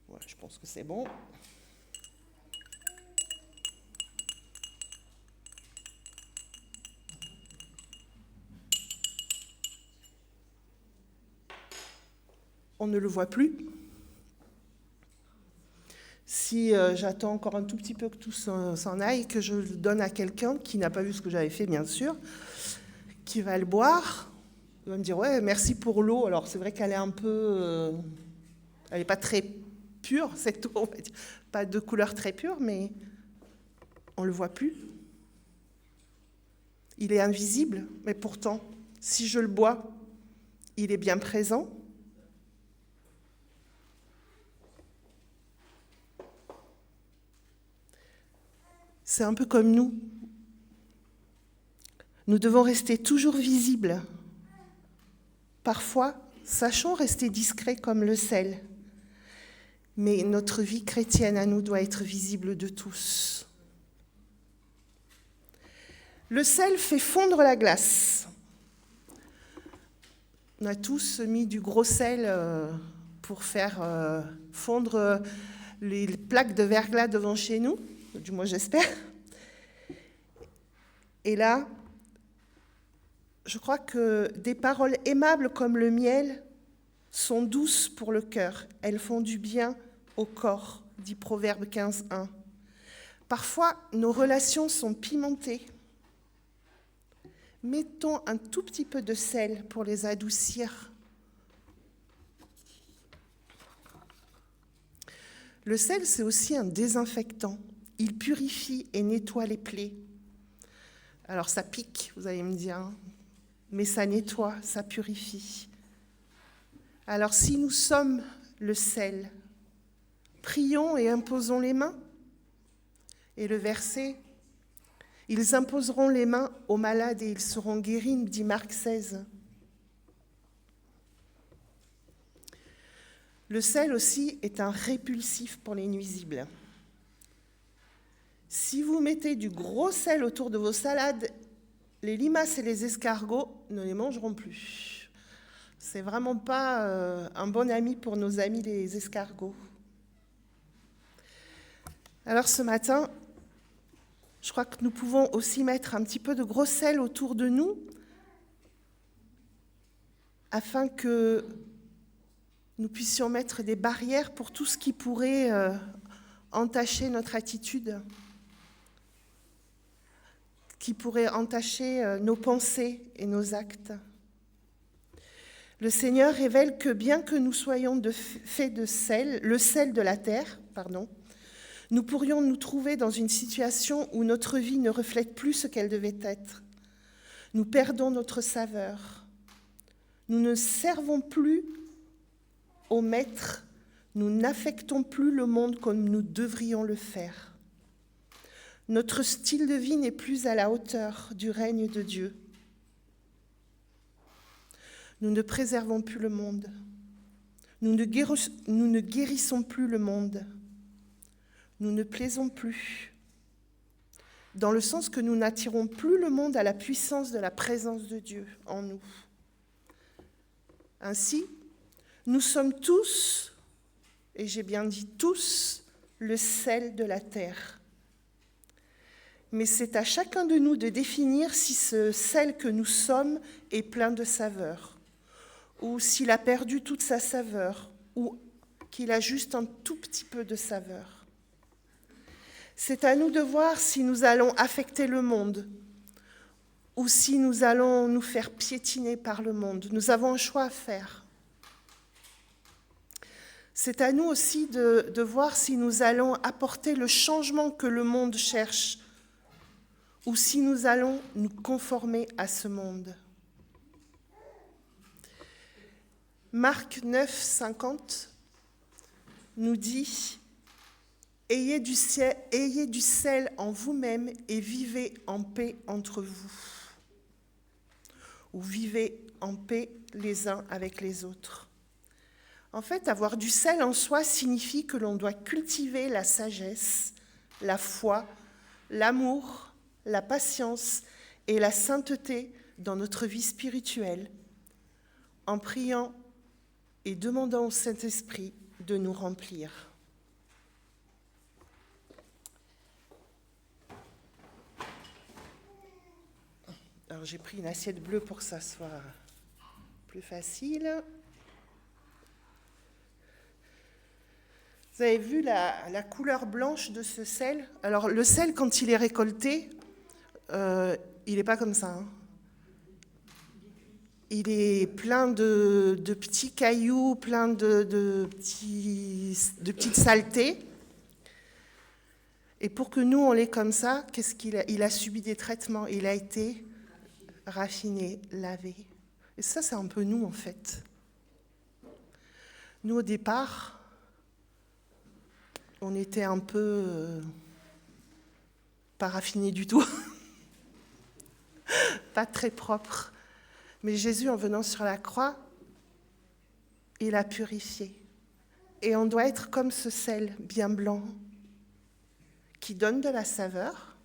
Voilà, je pense que c'est bon. On ne le voit plus. Si j'attends encore un tout petit peu que tout s'en aille, que je le donne à quelqu'un qui n'a pas vu ce que j'avais fait, bien sûr, qui va le boire, il va me dire « Ouais, merci pour l'eau ». Alors, c'est vrai qu'elle est un peu... elle n'est pas très pure, cette eau, on va dire. Pas de couleur très pure, mais on ne le voit plus. Il est invisible, mais pourtant, si je le bois, il est bien présent. C'est un peu comme nous. Nous devons rester toujours visibles. Parfois, sachons rester discrets comme le sel. Mais notre vie chrétienne à nous doit être visible de tous. Le sel fait fondre la glace. On a tous mis du gros sel pour faire fondre les plaques de verglas devant chez nous, du moins j'espère. Et là, je crois que des paroles aimables comme le miel sont douces pour le cœur. Elles font du bien au corps, dit Proverbe 15:1. Parfois, nos relations sont pimentées. Mettons un tout petit peu de sel pour les adoucir. Le sel, c'est aussi un désinfectant. Il purifie et nettoie les plaies. Alors ça pique, vous allez me dire, hein, mais ça nettoie, ça purifie. Alors si nous sommes le sel, prions et imposons les mains. Et le verset, ils imposeront les mains aux malades et ils seront guéris, dit Marc 16. Le sel aussi est un répulsif pour les nuisibles. Si vous mettez du gros sel autour de vos salades, les limaces et les escargots ne les mangeront plus. C'est vraiment pas un bon ami pour nos amis les escargots. Alors ce matin, je crois que nous pouvons aussi mettre un petit peu de gros sel autour de nous afin que nous puissions mettre des barrières pour tout ce qui pourrait entacher notre attitude, qui pourrait entacher nos pensées et nos actes. Le Seigneur révèle que bien que nous soyons faits de sel, le sel de la terre, nous pourrions nous trouver dans une situation où notre vie ne reflète plus ce qu'elle devait être. Nous perdons notre saveur. Nous ne servons plus au Maître. Nous n'affectons plus le monde comme nous devrions le faire. Notre style de vie n'est plus à la hauteur du règne de Dieu. Nous ne préservons plus le monde. Nous ne guérissons plus le monde. Nous ne plaisons plus, dans le sens que nous n'attirons plus le monde à la puissance de la présence de Dieu en nous. Ainsi, nous sommes tous, et j'ai bien dit tous, le sel de la terre. Mais c'est à chacun de nous de définir si ce sel que nous sommes est plein de saveur, ou s'il a perdu toute sa saveur, ou qu'il a juste un tout petit peu de saveur. C'est à nous de voir si nous allons affecter le monde ou si nous allons nous faire piétiner par le monde. Nous avons un choix à faire. C'est à nous aussi de voir si nous allons apporter le changement que le monde cherche ou si nous allons nous conformer à ce monde. Marc 9, 50 nous dit « Ayez du sel en vous-même et vivez en paix entre vous. » Ou vivez en paix les uns avec les autres. En fait, avoir du sel en soi signifie que l'on doit cultiver la sagesse, la foi, l'amour, la patience et la sainteté dans notre vie spirituelle, en priant et demandant au Saint-Esprit de nous remplir. Alors j'ai pris une assiette bleue pour que ça soit plus facile. Vous avez vu la couleur blanche de ce sel? Alors le sel, quand il est récolté, il n'est pas comme ça. Hein. Il est plein de petits cailloux, plein de petites saletés. Et pour que nous, on l'ait comme ça, qu'est-ce il a subi des traitements, il a été raffiné, lavé. Et ça, c'est un peu nous, en fait. Nous, au départ, on était un peu pas raffiné du tout, pas très propre. Mais Jésus, en venant sur la croix, il a purifié. Et on doit être comme ce sel bien blanc qui donne de la saveur.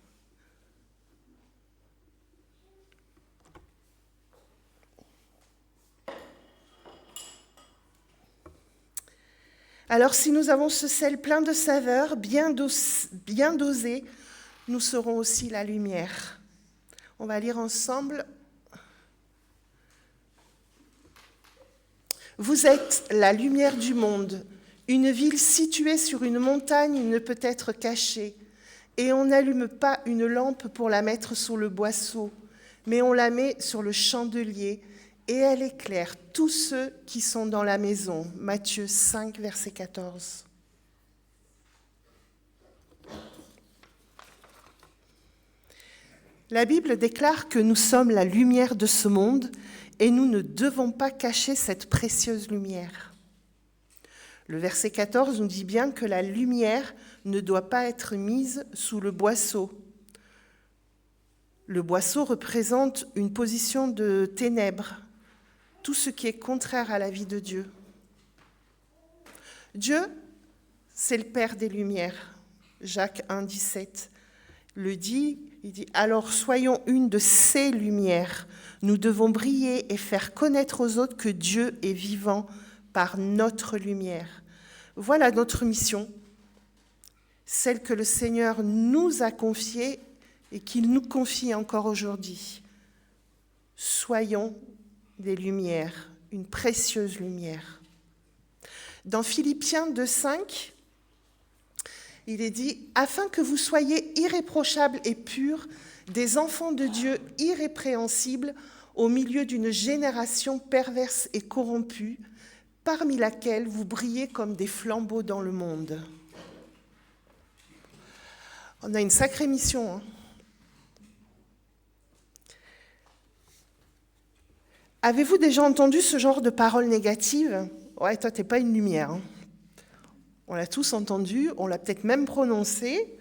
Alors si nous avons ce sel plein de saveur, bien dosé, nous serons aussi la lumière. On va lire ensemble. Vous êtes la lumière du monde. Une ville située sur une montagne ne peut être cachée. Et on n'allume pas une lampe pour la mettre sous le boisseau, mais on la met sur le chandelier et elle éclaire tous ceux qui sont dans la maison. Matthieu 5, verset 14. La Bible déclare que nous sommes la lumière de ce monde et nous ne devons pas cacher cette précieuse lumière. Le verset 14 nous dit bien que la lumière ne doit pas être mise sous le boisseau. Le boisseau représente une position de ténèbres, tout ce qui est contraire à la vie de Dieu. Dieu, c'est le Père des Lumières. Jacques 1, 17 le dit, il dit « Alors soyons une de ces lumières. Nous devons briller et faire connaître aux autres que Dieu est vivant par notre lumière. » Voilà notre mission, celle que le Seigneur nous a confiée et qu'il nous confie encore aujourd'hui. Soyons des lumières, une précieuse lumière. Dans Philippiens 2,5, il est dit « Afin que vous soyez irréprochables et purs, des enfants de Dieu irrépréhensibles au milieu d'une génération perverse et corrompue, parmi laquelle vous brillez comme des flambeaux dans le monde. » On a une sacrée mission, hein. Avez-vous déjà entendu ce genre de paroles négatives ? Ouais, toi, t'es pas une lumière. Hein. On l'a tous entendu, on l'a peut-être même prononcé.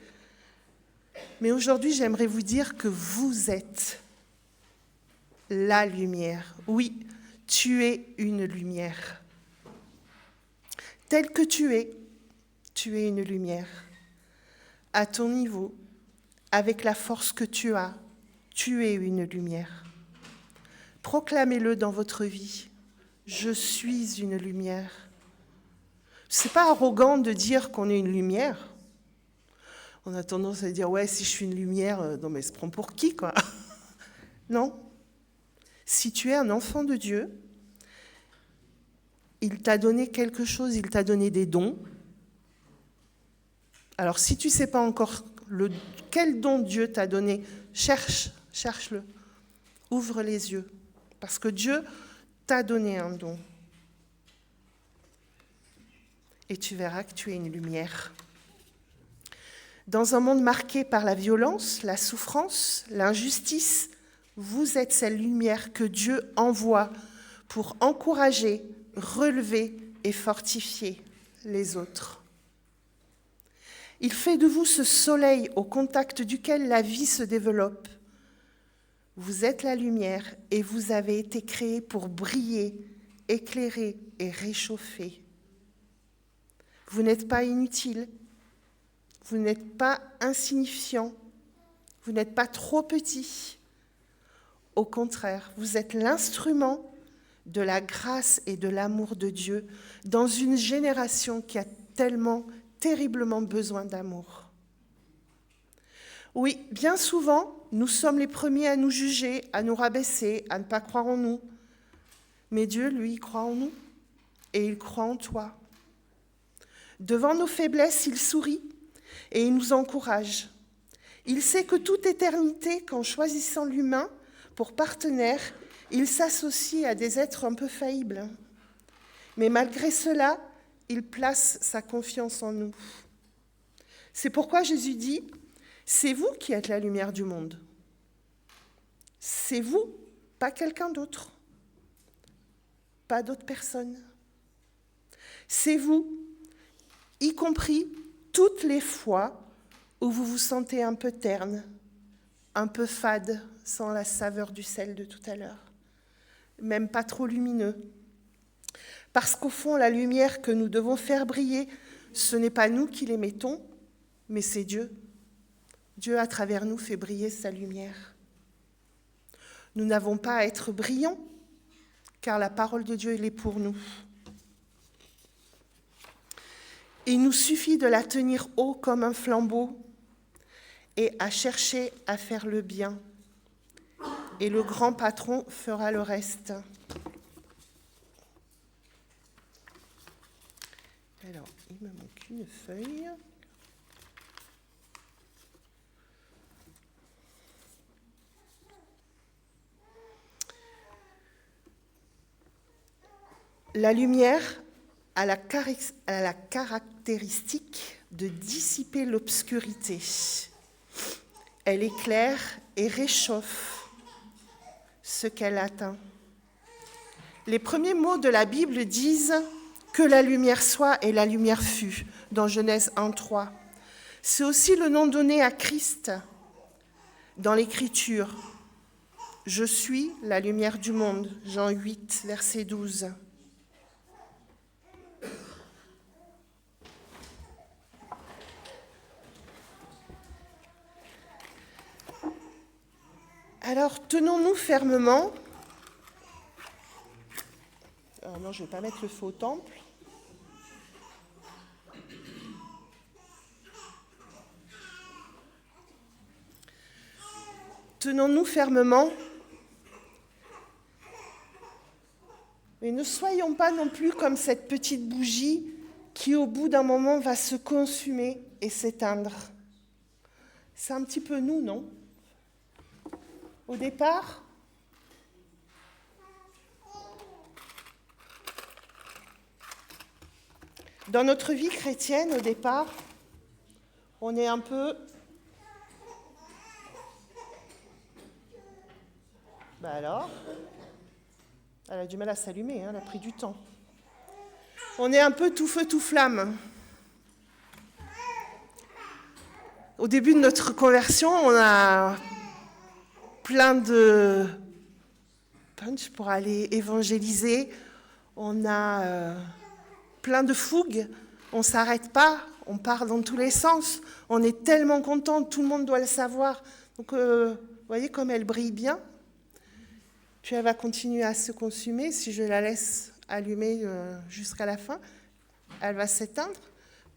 Mais aujourd'hui, j'aimerais vous dire que vous êtes la lumière. Oui, tu es une lumière. Tel que tu es une lumière. À ton niveau, avec la force que tu as, tu es une lumière. Proclamez-le dans votre vie. Je suis une lumière. C'est pas arrogant de dire qu'on est une lumière. On a tendance à dire, ouais, si je suis une lumière, non mais se prend pour qui, quoi? Non. Si tu es un enfant de Dieu, il t'a donné quelque chose, il t'a donné des dons. Alors si tu ne sais pas encore quel don Dieu t'a donné, cherche-le. Ouvre les yeux. Parce que Dieu t'a donné un don. Et tu verras que tu es une lumière. Dans un monde marqué par la violence, la souffrance, l'injustice, vous êtes cette lumière que Dieu envoie pour encourager, relever et fortifier les autres. Il fait de vous ce soleil au contact duquel la vie se développe. Vous êtes la lumière et vous avez été créés pour briller, éclairer et réchauffer. Vous n'êtes pas inutile, vous n'êtes pas insignifiant, vous n'êtes pas trop petit. Au contraire, vous êtes l'instrument de la grâce et de l'amour de Dieu dans une génération qui a tellement, terriblement besoin d'amour. Oui, bien souvent, nous sommes les premiers à nous juger, à nous rabaisser, à ne pas croire en nous. Mais Dieu, lui, croit en nous et il croit en toi. Devant nos faiblesses, il sourit et il nous encourage. Il sait que toute éternité, qu'en choisissant l'humain pour partenaire, il s'associe à des êtres un peu faillibles. Mais malgré cela, il place sa confiance en nous. C'est pourquoi Jésus dit, c'est vous qui êtes la lumière du monde. C'est vous, pas quelqu'un d'autre. Pas d'autres personnes. C'est vous, y compris toutes les fois où vous vous sentez un peu terne, un peu fade, sans la saveur du sel de tout à l'heure, même pas trop lumineux. Parce qu'au fond, la lumière que nous devons faire briller, ce n'est pas nous qui l'émettons, mais c'est Dieu. Dieu, à travers nous, fait briller sa lumière. Nous n'avons pas à être brillants, car la parole de Dieu, elle est pour nous. Il nous suffit de la tenir haut comme un flambeau et à chercher à faire le bien. Et le grand patron fera le reste. Alors, il me manque une feuille. La lumière a la caractéristique de dissiper l'obscurité. Elle éclaire et réchauffe ce qu'elle atteint. Les premiers mots de la Bible disent « que la lumière soit et la lumière fut » dans Genèse 1:3. C'est aussi le nom donné à Christ dans l'Écriture. « Je suis la lumière du monde » Jean 8, verset 12. Alors, tenons-nous fermement. Non, je ne vais pas mettre le feu au temple. Tenons-nous fermement. Mais ne soyons pas non plus comme cette petite bougie qui, au bout d'un moment, va se consumer et s'éteindre. C'est un petit peu nous, non ? Au départ, dans notre vie chrétienne, on est un peu... alors, elle a du mal à s'allumer, elle a pris du temps. On est un peu tout feu, tout flamme. Au début de notre conversion, on a plein de punch pour aller évangéliser. On a plein de fougue. On ne s'arrête pas. On part dans tous les sens. On est tellement content. Tout le monde doit le savoir. Donc, vous voyez comme elle brille bien. Puis elle va continuer à se consumer. Si je la laisse allumer jusqu'à la fin, elle va s'éteindre.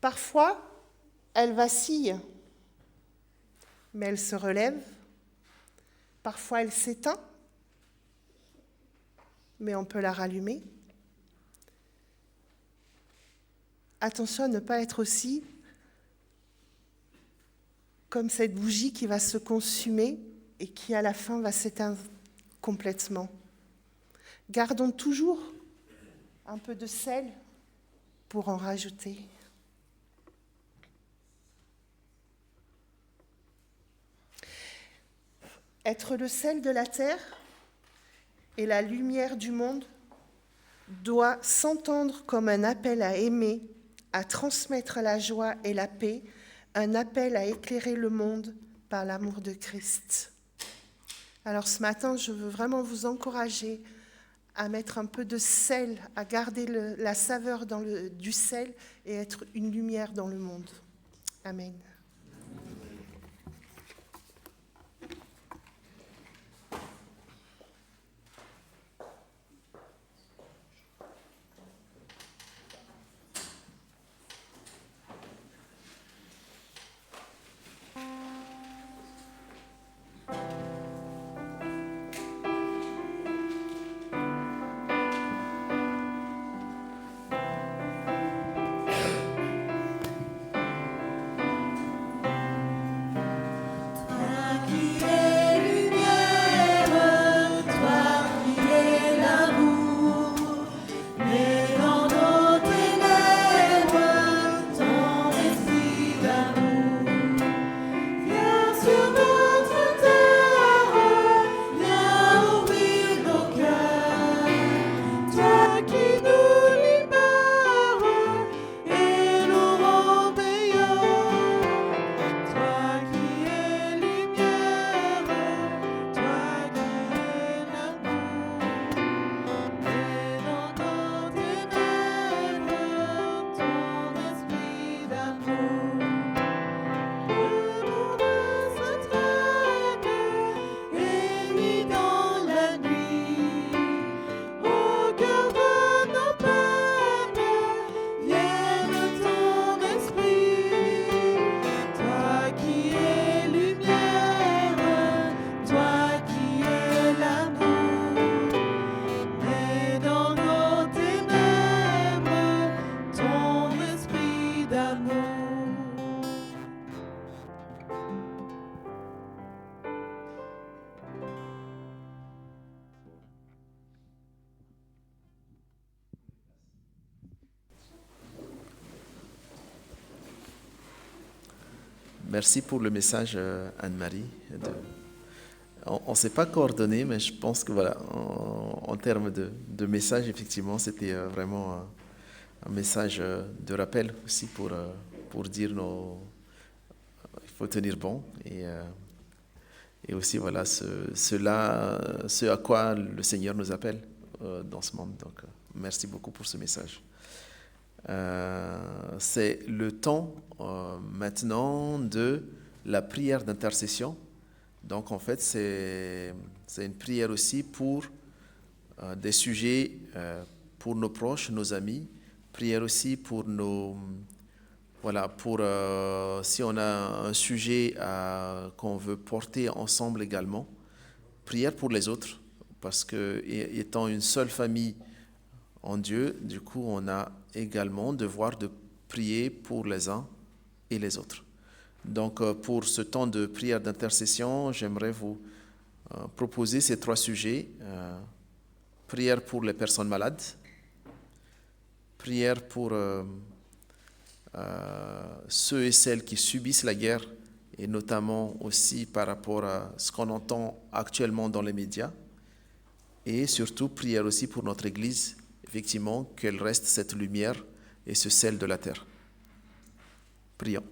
Parfois, elle vacille, mais elle se relève. Parfois, elle s'éteint, mais on peut la rallumer. Attention à ne pas être aussi comme cette bougie qui va se consumer et qui, à la fin, va s'éteindre complètement. Gardons toujours un peu de sel pour en rajouter. Être le sel de la terre et la lumière du monde doit s'entendre comme un appel à aimer, à transmettre la joie et la paix, un appel à éclairer le monde par l'amour de Christ. Alors ce matin, je veux vraiment vous encourager à mettre un peu de sel, à garder la saveur du sel et être une lumière dans le monde. Amen. Merci pour le message, Anne-Marie. On ne s'est pas coordonné, mais je pense que voilà, en termes de message, effectivement, c'était vraiment un message de rappel aussi pour dire il faut tenir bon et aussi voilà ce à quoi le Seigneur nous appelle dans ce monde. Donc, merci beaucoup pour ce message. C'est le temps maintenant de la prière d'intercession. Donc en fait, c'est une prière aussi pour des sujets pour nos proches, nos amis. Prière aussi pour si on a un sujet qu'on veut porter ensemble également. Prière pour les autres, parce que étant une seule famille en Dieu, du coup, on a également devoir de prier pour les uns et les autres. Donc, pour ce temps de prière d'intercession, j'aimerais vous proposer ces 3 sujets. Prière pour les personnes malades, prière pour ceux et celles qui subissent la guerre, et notamment aussi par rapport à ce qu'on entend actuellement dans les médias, et surtout prière aussi pour notre Église, effectivement, qu'elle reste cette lumière et ce sel de la terre. Prions.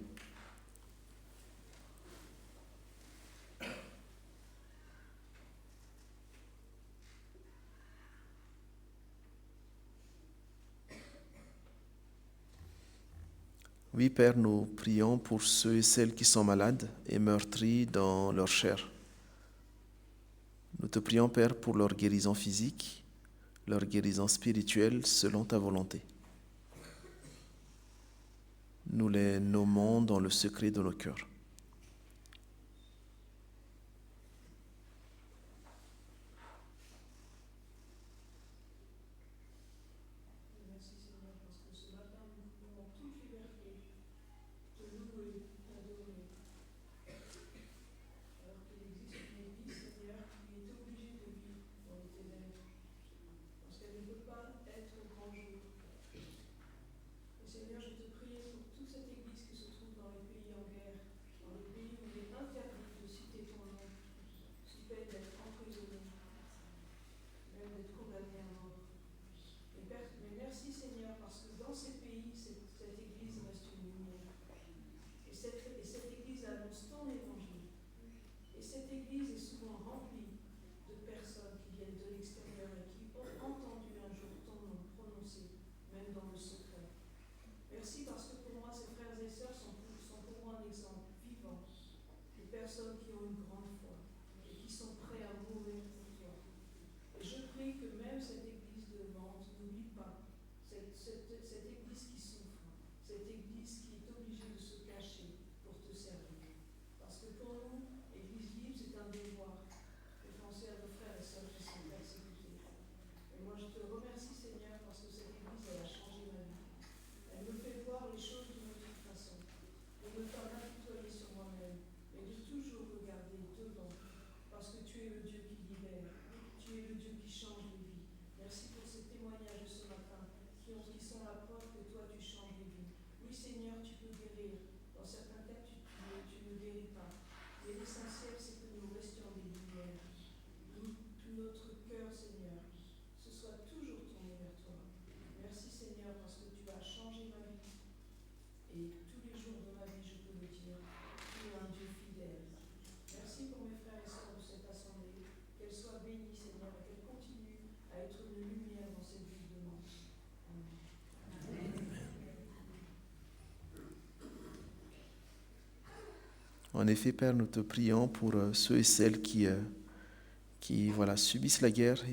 Oui, Père, nous prions pour ceux et celles qui sont malades et meurtris dans leur chair. Nous te prions, Père, pour leur guérison physique, leur guérison spirituelle selon ta volonté. Nous les nommons dans le secret de nos cœurs. En effet, Père, nous te prions pour ceux et celles qui subissent la guerre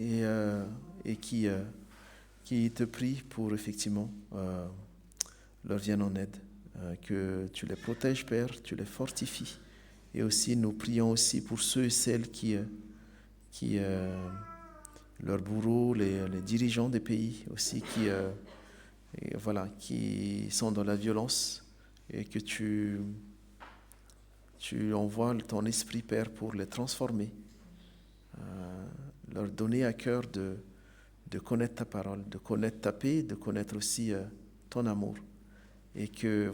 et qui te prient pour effectivement leur vienne en aide. Que tu les protèges, Père, tu les fortifies. Et aussi, nous prions aussi pour ceux et celles qui leurs bourreaux, les dirigeants des pays aussi, qui sont dans la violence, et que tu envoies ton esprit, Père, pour les transformer, leur donner à cœur de connaître ta parole, de connaître ta paix, de connaître aussi ton amour. Et que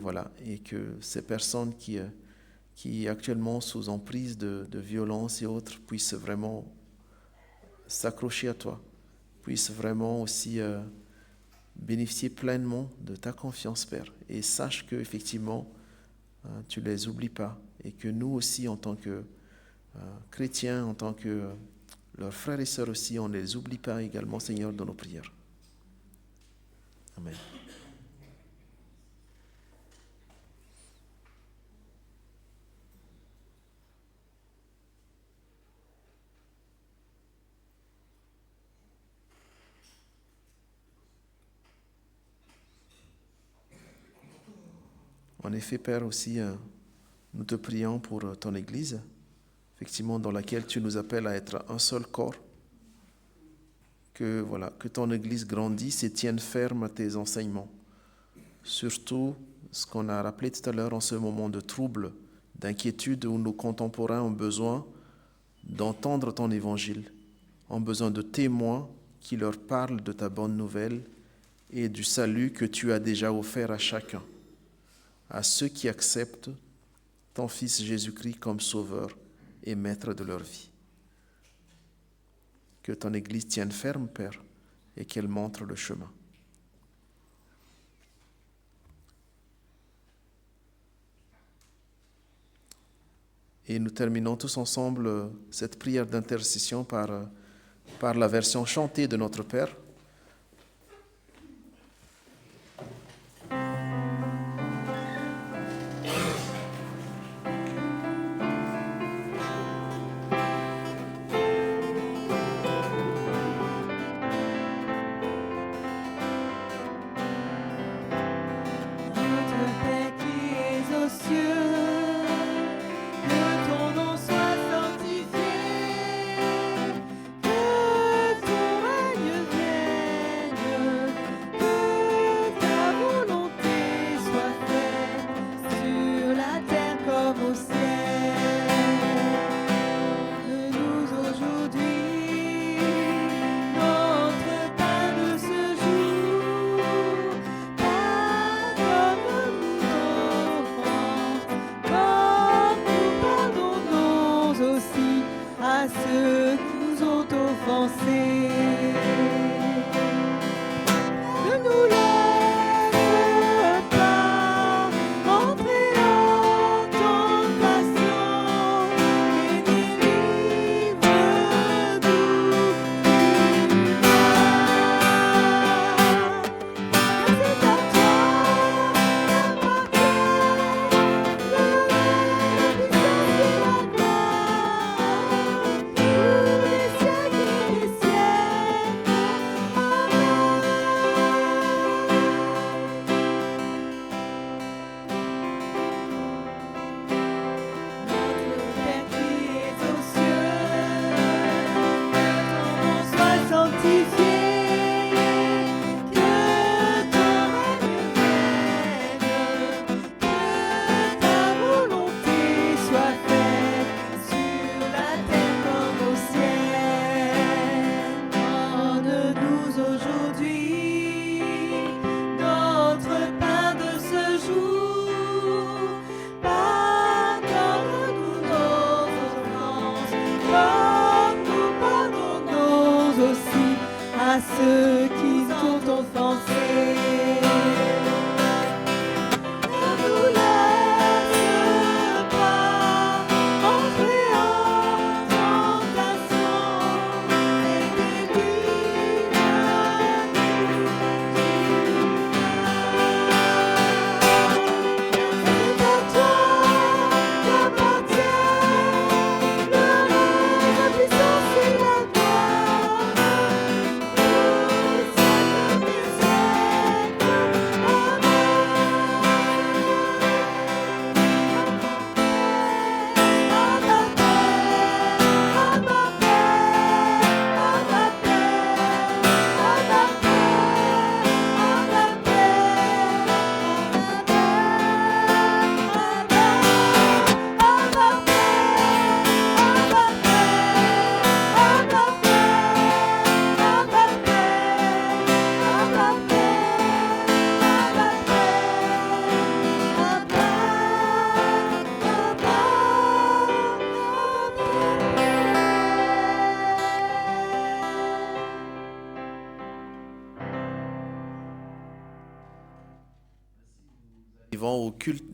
ces personnes qui qui est actuellement sous emprise de violence et autres puissent vraiment s'accrocher à toi, puissent vraiment aussi bénéficier pleinement de ta confiance, Père. Et sache qu'effectivement, tu ne les oublies pas et que nous aussi, en tant que chrétiens, en tant que leurs frères et sœurs aussi, on ne les oublie pas également, Seigneur, dans nos prières. Amen. En effet, Père, aussi, nous te prions pour ton Église, effectivement, dans laquelle tu nous appelles à être un seul corps. Que ton Église grandisse et tienne ferme à tes enseignements. Surtout, ce qu'on a rappelé tout à l'heure en ce moment de trouble, d'inquiétude, où nos contemporains ont besoin d'entendre ton évangile, ont besoin de témoins qui leur parlent de ta bonne nouvelle et du salut que tu as déjà offert à chacun, à ceux qui acceptent ton Fils Jésus-Christ comme Sauveur et Maître de leur vie. Que ton Église tienne ferme, Père, et qu'elle montre le chemin. Et nous terminons tous ensemble cette prière d'intercession par la version chantée de notre Père. Que ton règne vienne.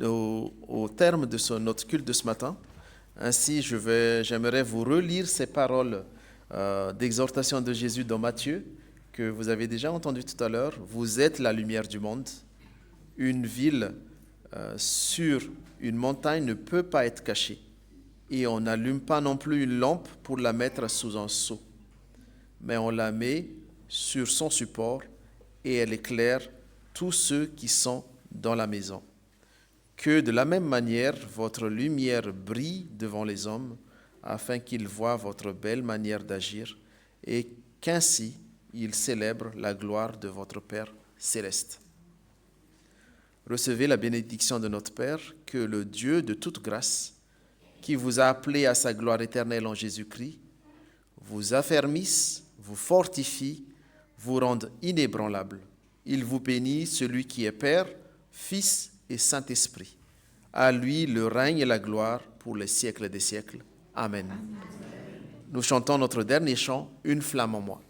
au terme de notre culte de ce matin. Ainsi, j'aimerais vous relire ces paroles d'exhortation de Jésus dans Matthieu, que vous avez déjà entendu tout à l'heure. Vous êtes la lumière du monde. Une ville sur une montagne ne peut pas être cachée. Et on n'allume pas non plus une lampe pour la mettre sous un seau, mais on la met sur son support et elle éclaire tous ceux qui sont dans la maison. Que de la même manière, votre lumière brille devant les hommes, afin qu'ils voient votre belle manière d'agir et qu'ainsi ils célèbrent la gloire de votre Père céleste. Recevez la bénédiction de notre Père, que le Dieu de toute grâce, qui vous a appelé à sa gloire éternelle en Jésus-Christ, vous affermisse, vous fortifie, vous rende inébranlable. Il vous bénit, celui qui est Père, Fils et Saint-Esprit. À lui le règne et la gloire pour les siècles des siècles. Amen. Nous chantons notre dernier chant, Une flamme en moi.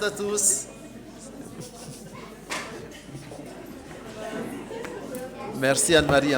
À tous. Merci Anne-Marie.